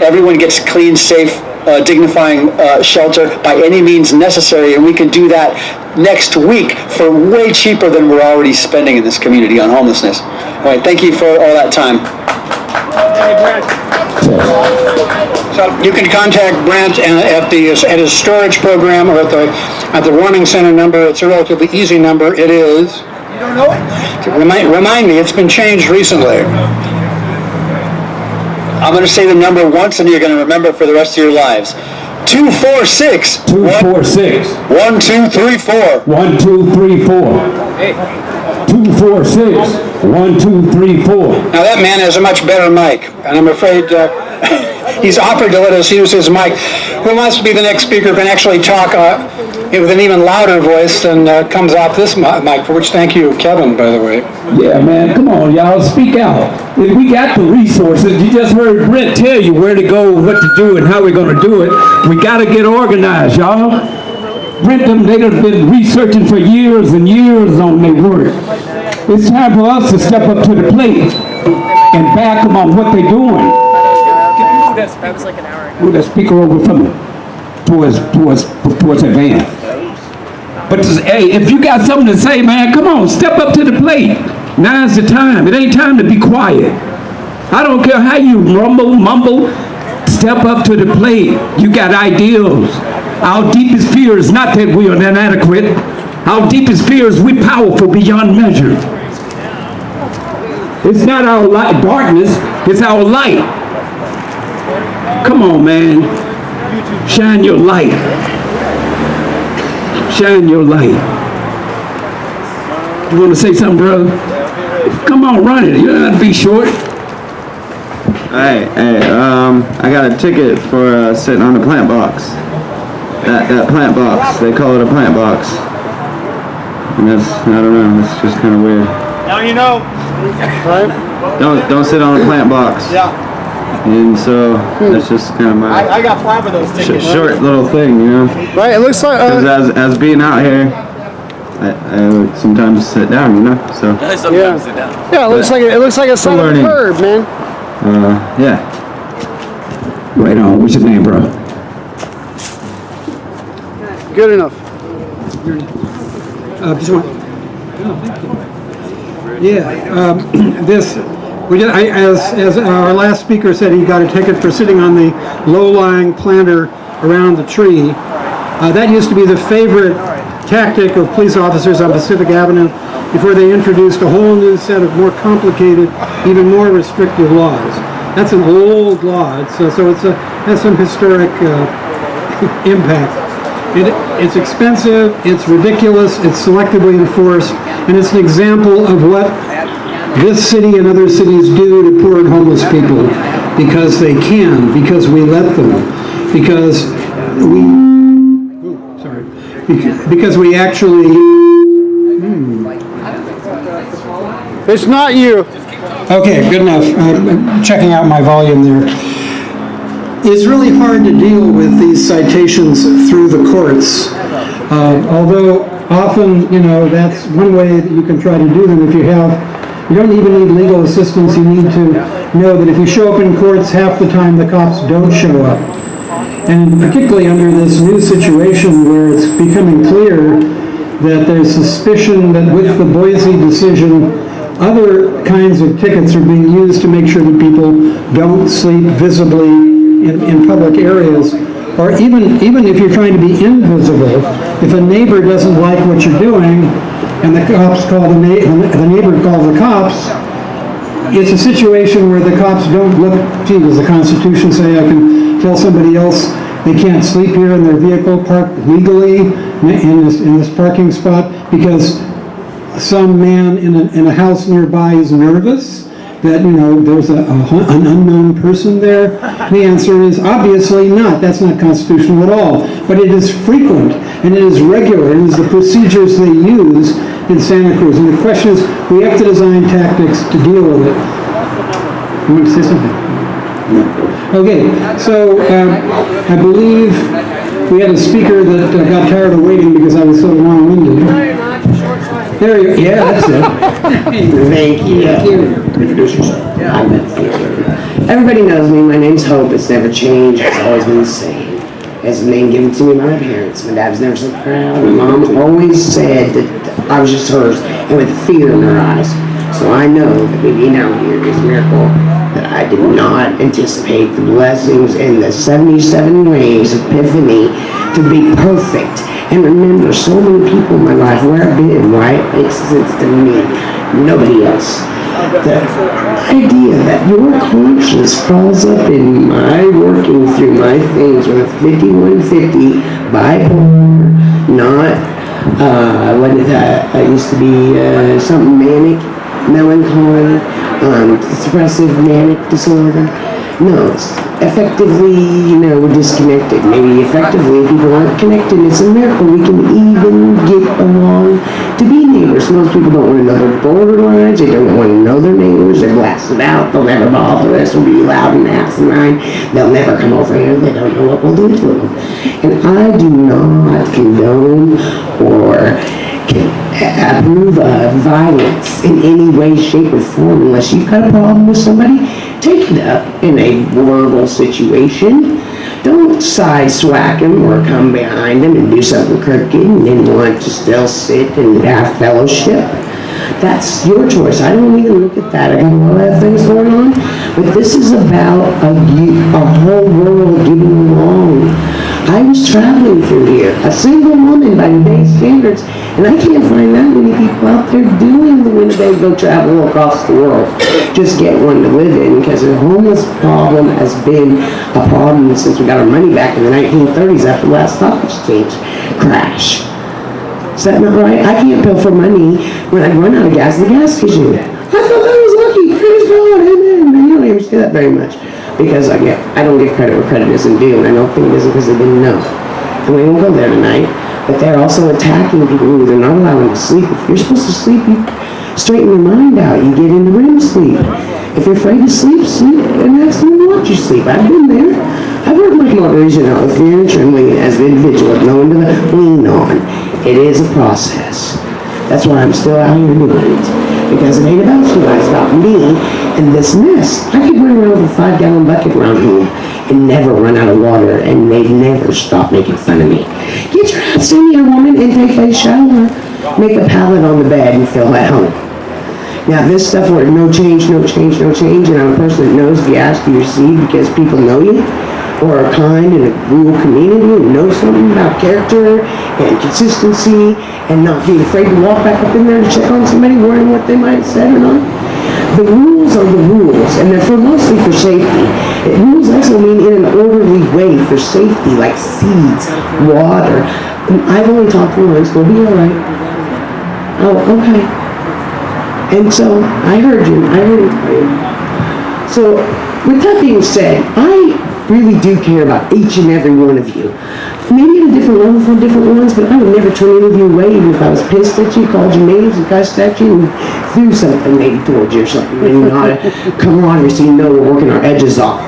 Everyone gets clean, safe, dignifying shelter by any means necessary, and we can do that next week for way cheaper than we're already spending in this community on homelessness. All right, thank you for all that time. So you can contact Brent at his storage program or at the warming center number. It's a relatively easy number. It is. You don't know it? Remind me. It's been changed recently. I'm going to say the number once, and you're going to remember it for the rest of your lives. 246. 246. 1234. 1234. 246. 1234. Now that man has a much better mic, and I'm afraid he's offered to let us use his mic. Who wants to be the next speaker can actually talk with an even louder voice than comes out this mic, for which thank you, Kevin, by the way. Yeah, man, come on, y'all, speak out. If we got the resources, you just heard Brent tell you where to go, what to do, and how we're going to do it. We got to get organized, y'all. Brent, they've been researching for years and years on their work. It's time for us to step up to the plate and back them on what they're doing. That was like an hour ago. Move that speaker over from towards that van. But hey, if you got something to say, man, come on, step up to the plate. Now's the time. It ain't time to be quiet. I don't care how you mumble, step up to the plate. You got ideals. Our deepest fear is not that we are inadequate. Our deepest fear is we're powerful beyond measure. It's not our light, darkness, it's our light. Come on, man. Shine your light. Shine your light. You want to say something, brother? Come on, run it. You don't have to be short. Hey, I got a ticket for sitting on the plant box. That plant box. They call it a plant box. And that's, I don't know, it's just kind of weird. Now you know. Right? Don't sit on a plant box. Yeah. And so that's just kind of my I got 5 of those tickets. short little thing, you know. Right, it looks like. Because as being out here, I would sometimes sit down, you know. So Sometimes sit down. Yeah, it looks like a sign of a curb, man. Yeah. Right on. What's your name, bro? Good enough. As our last speaker said, he got a ticket for sitting on the low-lying planter around the tree. That used to be the favorite tactic of police officers on Pacific Avenue before they introduced a whole new set of more complicated, even more restrictive laws. That's an old law, so it has some historic impact. It's expensive, it's ridiculous, it's selectively enforced, and it's an example of what this city and other cities do to poor and homeless people because they can, because we let them, because we actually. It's not you. Okay, good enough. I'm checking out my volume there. It's really hard to deal with these citations through the courts, although often, that's one way that you can try to do them. You don't even need legal assistance. You need to know that if you show up in courts, half the time the cops don't show up. And particularly under this new situation where it's becoming clear that there's suspicion that with the Boise decision, other kinds of tickets are being used to make sure that people don't sleep visibly in public areas, or even if you're trying to be invisible, if a neighbor doesn't like what you're doing, and the cops call the neighbor calls the cops, it's a situation where the cops don't look, gee, does the Constitution say I can tell somebody else they can't sleep here in their vehicle parked legally in this parking spot because some man in a house nearby is nervous that, there's an unknown person there? The answer is obviously not. That's not constitutional at all. But it is frequent, and it is regular. It is the procedures they use in Santa Cruz. And the question is, we have to design tactics to deal with it. You want to say something? Okay, so I believe we had a speaker that got tired of waiting because I was so long-winded. There you go. Yeah, that's it. Thank you. Introduce yourself. Everybody knows me. My name's Hope. It's never changed. It's always been the same. It's a name given to me by my parents. My dad was never so proud. My mom always said that I was just hers, and with fear in her eyes. So I know that me being out here is a miracle that I did not anticipate the blessings and the 77 ways epiphany to be perfect. And remember, so many people in my life, where I've been, why it makes sense to me, nobody else. The idea that your conscience falls up in my working through my things with 5150 bipolar, not, what is that? I used to be something manic, melancholy, depressive manic disorder. No, it's effectively, we're disconnected. Maybe effectively people aren't connected. It's a miracle we can even get along to be neighbors. Most people don't want to know their borderlines. They don't want to know their neighbors. They're blasted out. They'll never bother us. We'll be loud and asinine. They'll never come over here. They don't know what we'll do to them. And I do not condone or approve of violence in any way, shape, or form. Unless you've got a problem with somebody, take it up in a verbal situation. Don't sideswipe them or come behind them and do something crooked and then want to still sit and have fellowship. That's your choice. I don't even look at that. I got a lot of things going on. But this is about a whole world getting along. I was traveling through here, a single woman by today's standards, and I can't find that many people out there doing the Winnebago travel across the world. Just get one to live in, because the homeless problem has been a problem since we got our money back in the 1930s after the last stock exchange crash. Is that not right? I can't pay for money when I run out of gas at the gas station. I thought that was lucky. Praise God, amen. You don't hear me say that very much. Because I don't give credit where credit isn't due, and I don't think it isn't because they didn't know. And we won't go there tonight. But they're also attacking people who they're not allowing to sleep. If you're supposed to sleep, you straighten your mind out. You get into REM sleep. If you're afraid to sleep, sleep and have someone watch you sleep. I've been there. I've worked my moderation out with fear and trembling as an individual with no one to lean on. It is a process. That's why I'm still out here doing it. Because it ain't about you guys, it's about me and this mess. I could run around with a 5-gallon bucket around here and never run out of water, and they'd never stop making fun of me. Get your ass in here, woman, and take a shower. Make a pallet on the bed and feel at home. Now, this stuff where no change, no change, no change, and I'm a person that knows if you ask, you receive because people know you, or are kind in a rural community and know something about character and consistency and not being afraid to walk back up in there to check on somebody, worrying what they might have said or not. The rules are the rules, and they're mostly for safety. Rules also mean in an orderly way for safety, like seeds, water. I've only talked to once, we'll be all right. Oh, okay. And so, I heard you. So, with that being said, I really do care about each and every one of you. Maybe at a different level for different ones, but I would never turn any of you away, even if I was pissed at you, called you names and cussed at you, and threw something maybe towards you or something. And not a camaraderie, so you know we're working our edges off.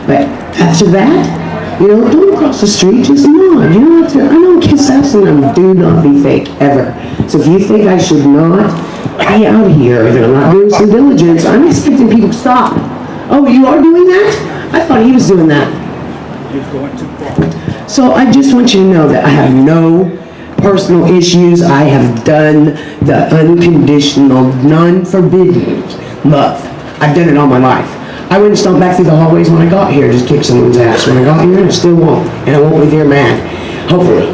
But after that, don't cross the street, just nod. I don't kiss ass and do not be fake, ever. So if you think I should not be out here, if I'm not doing some diligence, I'm expecting people to stop. Oh, you are doing that? I thought he was doing that. He's going too far. So I just want you to know that I have no personal issues. I have done the unconditional, non-forbidden love. I've done it all my life. I wouldn't stomp back through the hallways when I got here, just kick someone's ass. When I got here, I still won't. And I won't leave here mad. Hopefully.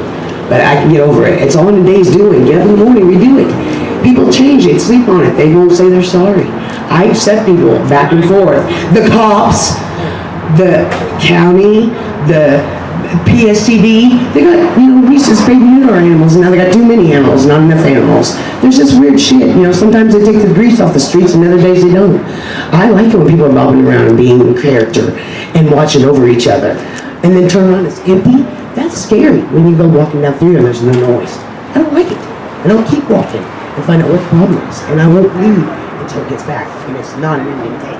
But I can get over it. It's all in a day's doing. Get up in the morning, redo it. People change it, sleep on it. They won't say they're sorry. I accept people back and forth. The cops, the county, the PSTD, they got, we used to spay neuter our animals, and now they got too many animals, not enough animals. There's just weird shit, sometimes they take the grease off the streets and other days they don't. I like it when people are bobbing around and being in character and watching over each other. And then turn around, it's empty. That's scary when you go walking down through and there's no noise. I don't like it. And I'll keep walking and find out what the problem is. And I won't leave until it gets back. And it's not an ending thing.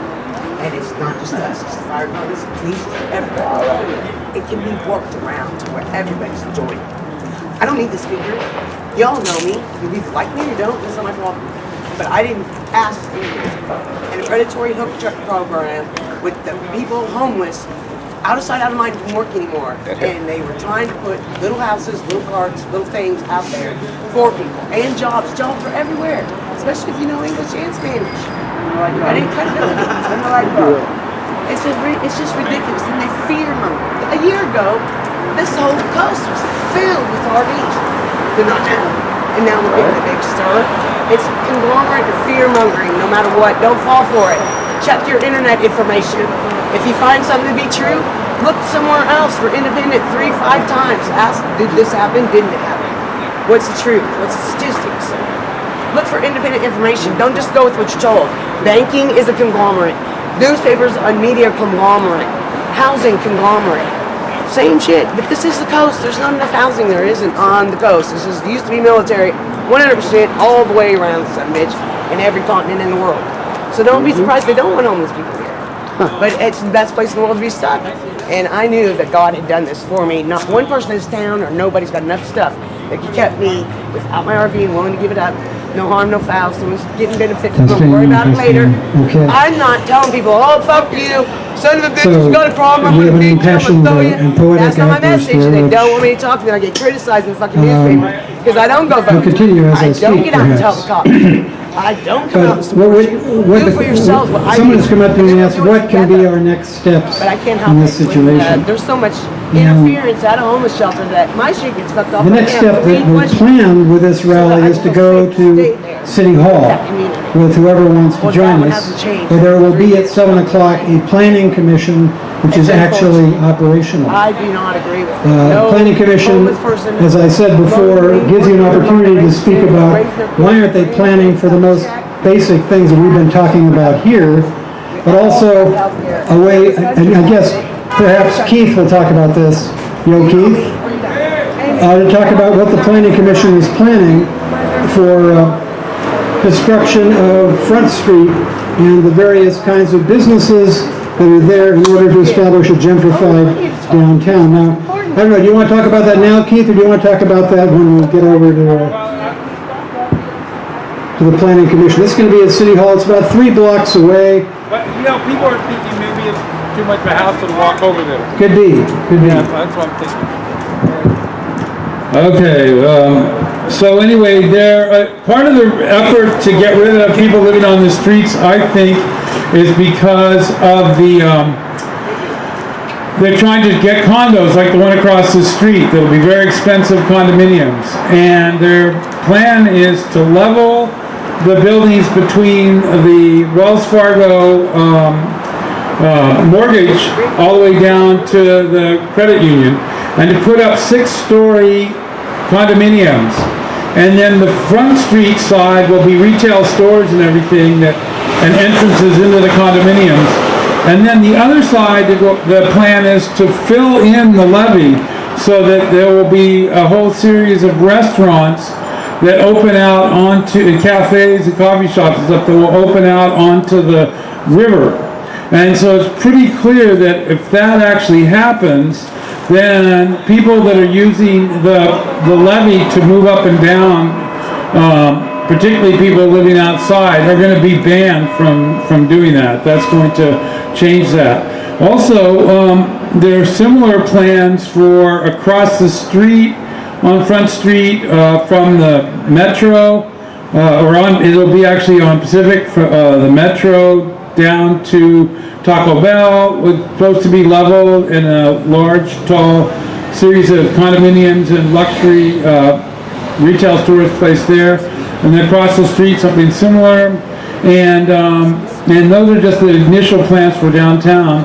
And it's not just us, it's the fire departments, the police, everybody. It can be worked around to where everybody's enjoying it. I don't need the speaker. Y'all know me. You either like me or don't, that's not my problem. But I didn't ask to be here. And a predatory hook truck program with the people homeless, out of sight, out of mind, didn't work anymore. And they were trying to put little houses, little carts, little things out there for people. And jobs. Jobs are everywhere. Especially if you know English and Spanish. I didn't credibility. I'm not like that. It's just ridiculous, and they fear monger. A year ago, this whole coast was filled with RVs. They're not now, and now we're getting a big stir. It's conglomerate and fear mongering, no matter what. Don't fall for it. Check your internet information. If you find something to be true, look somewhere else for independent 3-5 times. Ask, did this happen? Didn't it happen? What's the truth? What's the statistics? Look for independent information. Don't just go with what you're told. Banking is a conglomerate. Newspapers and media conglomerate. Housing conglomerate. Same shit, but this is the coast. There's not enough housing. There isn't on the coast. This is used to be military, 100% all the way around the son bitch in every continent in the world. So don't be surprised they don't want homeless people here. But it's the best place in the world to be stuck. And I knew that God had done this for me. Not one person in this town or nobody's got enough stuff that kept me without my RV and willing to give it up. No harm, no foul. Someone's getting benefit from it. Worry about it later. Okay. I'm not telling people, oh, fuck you. Son of a bitch, who's got a problem we with have an me? impassioned and poetic That's not my outburst message. there, They which don't want me to talk to me. I get criticized in the fucking newspaper because I don't go vote. We'll continue as I I don't speak, get out and tell perhaps. the cops. I don't come out and support you. Do for yourselves what I do. Someone has come up to me and We're asked, doing it what can be together. our next steps But I can't help in it. this situation? There's so much Yeah. interference at a homeless shelter that my shit gets fucked off. The next step that was planned with this rally is to go to City Hall with whoever wants to join us, where there will be at 7 o'clock a planning commission which is actually operational. I do not agree with it. Planning Commission, as I said before, gives you an opportunity to speak about why aren't they planning for the most basic things that we've been talking about here, but also a way, and I guess perhaps Keith will talk about this, Keith, to talk about what the Planning Commission is planning for construction of Front Street and the various kinds of businesses that are there in order to establish a gentrified downtown. Now, I don't know, do you want to talk about that now, Keith, or do you want to talk about that when we get over to the Planning Commission? This is going to be at City Hall. It's about 3 blocks away. But, people are thinking maybe it's too much of a hassle to walk over there. Could be. Yeah, that's what I'm thinking. Okay, so anyway, part of the effort to get rid of people living on the streets, I think, is because of they're trying to get condos like the one across the street that'll be very expensive condominiums. And their plan is to level the buildings between the Wells Fargo mortgage all the way down to the credit union, and to put up 6-story condominiums. And then the Front Street side will be retail stores and everything, and entrances into the condominiums. And then the other side, the plan is to fill in the levee so that there will be a whole series of restaurants that open out onto cafes and coffee shops and stuff that will open out onto the river. And so it's pretty clear that if that actually happens, then people that are using the levee to move up and down, particularly people living outside, are going to be banned from doing that. That's going to change that. Also, there are similar plans for across the street on Front Street from the Metro, it'll be actually on Pacific, the Metro down to Taco Bell, was supposed to be leveled in a large, tall series of condominiums and luxury retail stores placed there. And then across the street, something similar. And those are just the initial plans for downtown,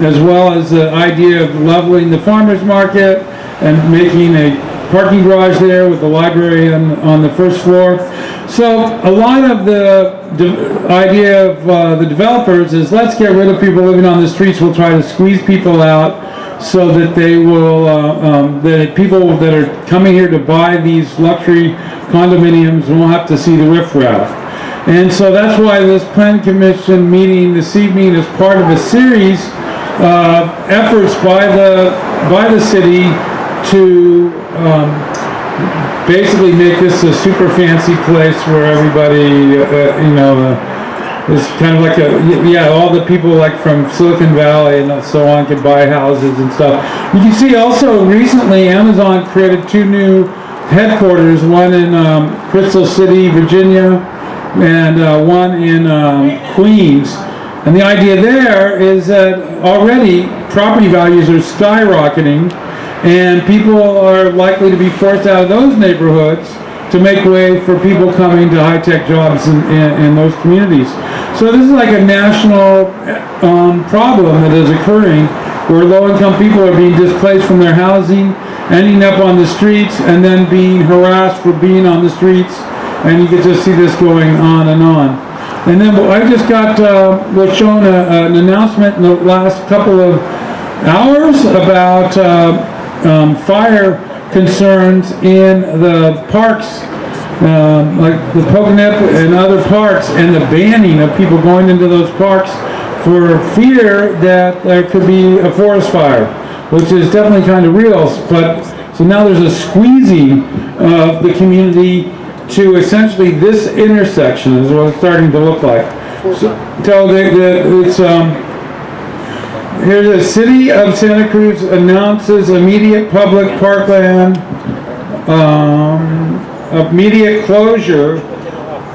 as well as the idea of leveling the farmers market and making a parking garage there with the library on the first floor. So a lot of the idea of the developers is, let's get rid of people living on the streets. We'll try to squeeze people out so that they will, that people that are coming here to buy these luxury condominiums won't have to see the riffraff. And so that's why this Planning Commission meeting this evening is part of a series of efforts by the city to basically make this a super fancy place where everybody, is kind of like all the people like from Silicon Valley and so on can buy houses and stuff. You can see also recently Amazon created 2 new headquarters, one in Crystal City, Virginia, and one in Queens. And the idea there is that already property values are skyrocketing, and people are likely to be forced out of those neighborhoods to make way for people coming to high-tech jobs in those communities. So this is like a national problem that is occurring, where low-income people are being displaced from their housing, ending up on the streets, and then being harassed for being on the streets, and you can just see this going on and on. And then I just was shown an announcement in the last couple of hours about fire concerns in the parks, like the Pocanip and other parks, and the banning of people going into those parks for fear that there could be a forest fire, which is definitely kind of real. But so now there's a squeezing of the community to essentially this intersection is what it's starting to look like. So it's here's the City of Santa Cruz announces immediate public parkland, immediate closure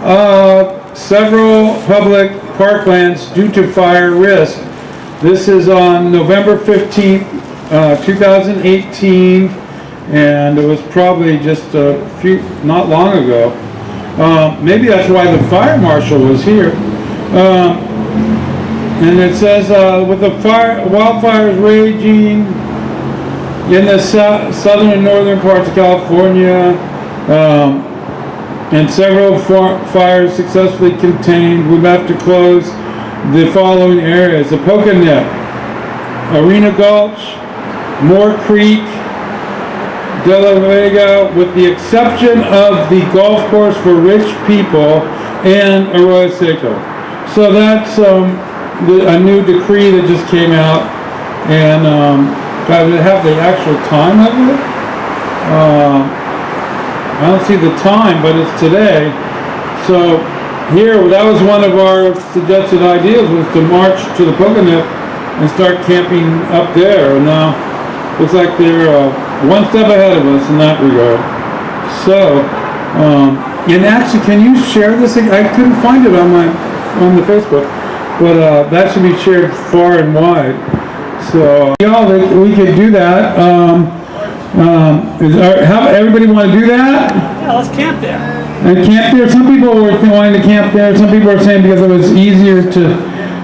of several public parklands due to fire risk. This is on November 15th, 2018, and it was probably just not long ago. Maybe that's why the fire marshal was here. And it says, with the wildfires raging in the southern and northern parts of California, and several fires successfully contained, we have to close the following areas: the Pocanip, Arena Gulch, Moore Creek, De La Vega, with the exception of the golf course for rich people, and Arroyo Seco. So that's a new decree that just came out, and does it have the actual time of it? I don't see the time, but it's today. So here, that was one of our suggested ideas, was to march to the Pocanip and start camping up there. And now looks like they're one step ahead of us in that regard. So, and actually, can you share this? I couldn't find it on the Facebook, but that should be shared far and wide. So, we could do that. Everybody want to do that? Yeah, let's camp there. And camp there. Some people were wanting to camp there. Some people are saying because it was easier to.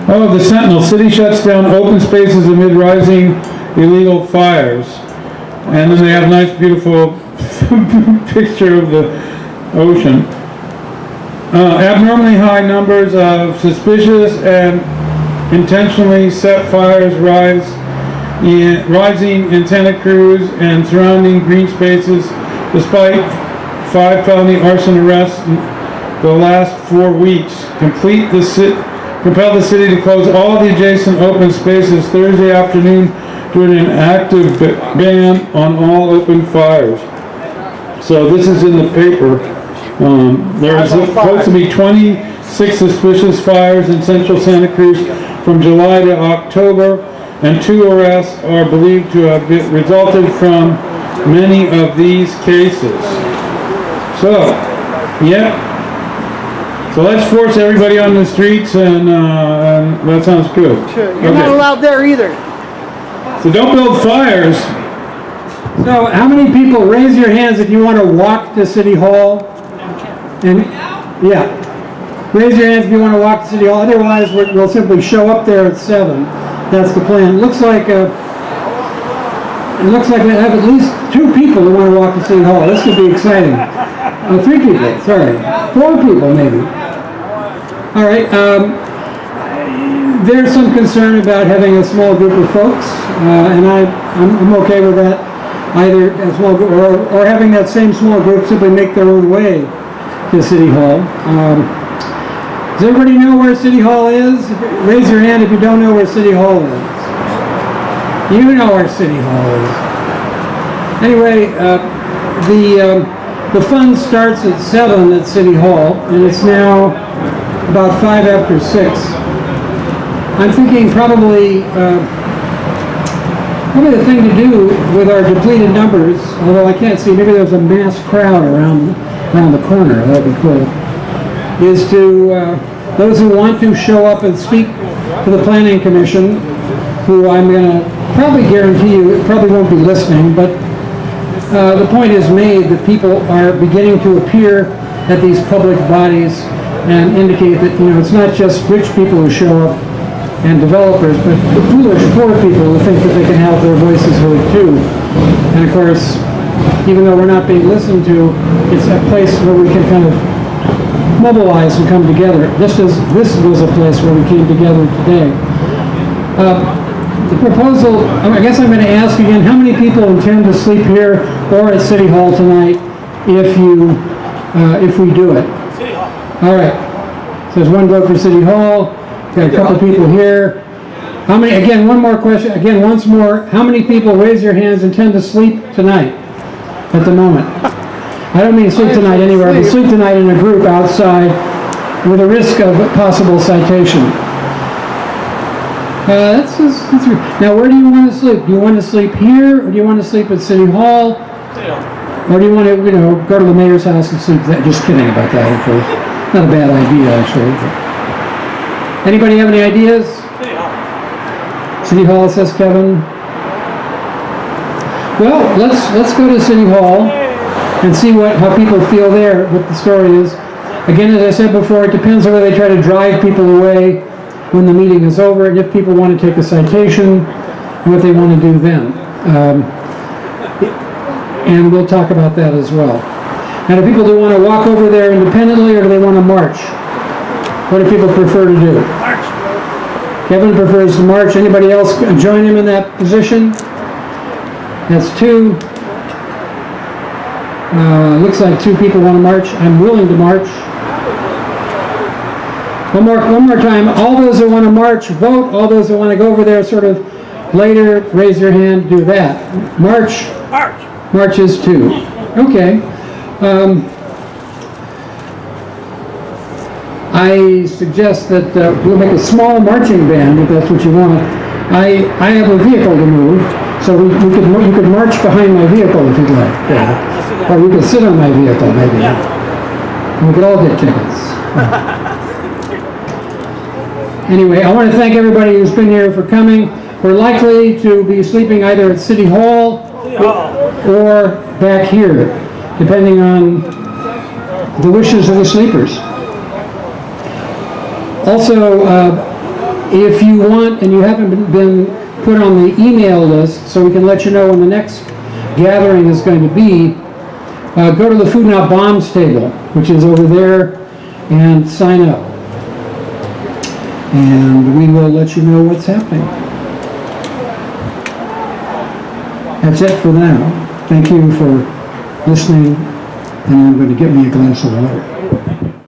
Oh, the Sentinel. City shuts down open spaces amid rising illegal fires. And then they have a nice, beautiful picture of the ocean. Abnormally high numbers of suspicious and intentionally set fires rising in Santa Cruz and surrounding green spaces, despite 5 felony arson arrests in the last 4 weeks. Compelled the city to close all the adjacent open spaces Thursday afternoon during an active ban on all open fires. So this is in the paper. There's supposed to be 26 suspicious fires in central Santa Cruz from July to October, and 2 arrests are believed to have resulted from many of these cases. So, yeah. So let's force everybody on the streets, and that sounds good. Sure. You're not allowed there either. So don't build fires. So how many people, raise your hands if you want to walk to City Hall? And yeah, raise your hands if you want to walk to City Hall. Otherwise, we'll simply show up there at 7. That's the plan. It looks like we have at least 2 people who want to walk to City Hall. This could be exciting. 3 people, sorry. 4 people maybe. All right. There's some concern about having a small group of folks, and I'm okay with that. Either a small group or having that same small group simply make their own way to City Hall. Does everybody know where City Hall is? Raise your hand if you don't know where City Hall is. You know where City Hall is. Anyway, the fun starts at 7 at City Hall, and it's now about 5 after 6. I'm thinking probably the thing to do with our depleted numbers, although I can't see, maybe there's a mass crowd around the corner, that'd be cool, is to, those who want to show up and speak to the Planning Commission, who I'm going to probably guarantee you probably won't be listening, but the point is made that people are beginning to appear at these public bodies and indicate that, you know, it's not just rich people who show up and developers, but the foolish poor people who think that they can have their voices heard too. And of course, even though we're not being listened to, it's a place where we can kind of mobilize and come together, just as this was a place where we came together today. The proposal, I guess I'm going to ask again, how many people intend to sleep here or at City Hall tonight if we do it? City Hall. All right. So there's one vote for City Hall. Got a couple people here. How many, again, one more question, again, once more, how many people, raise your hands, intend to sleep tonight at the moment? I don't mean sleep tonight anywhere, but sleep tonight in a group outside with a risk of possible citation. Now, where do you want to sleep? Do you want to sleep here, or do you want to sleep at City Hall? Or do you want to, you know, go to the mayor's house and sleep there? Just kidding about that, of course. Not a bad idea, actually. But. Anybody have any ideas? City Hall. City Hall, says Kevin. Well, let's go to City Hall and see how people feel there, what the story is. Again, as I said before, it depends on whether they try to drive people away when the meeting is over, and if people want to take a citation, and what they want to do then. And we'll talk about that as well. Now, do people do want to walk over there independently, or do they want to march? What do people prefer to do? March. Kevin prefers to march. Anybody else join him in that position? That's two. Looks like two people want to march. I'm willing to march. One more time. All those that want to march, vote. All those that want to go over there sort of later, raise your hand, do that. March. March. March is two. Okay. I suggest that we'll make a small marching band, if that's what you want. I have a vehicle to move, so you could march behind my vehicle if you'd like. Yeah. Or you could sit on my vehicle, maybe. And we could all get tickets. Anyway, I want to thank everybody who's been here for coming. We're likely to be sleeping either at City Hall or back here, depending on the wishes of the sleepers. Also, if you want and you haven't been put on the email list so we can let you know when the next gathering is going to be, go to the Food Not Bombs table, which is over there, and sign up. And we will let you know what's happening. That's it for now. Thank you for listening, and I'm going to get me a glass of water.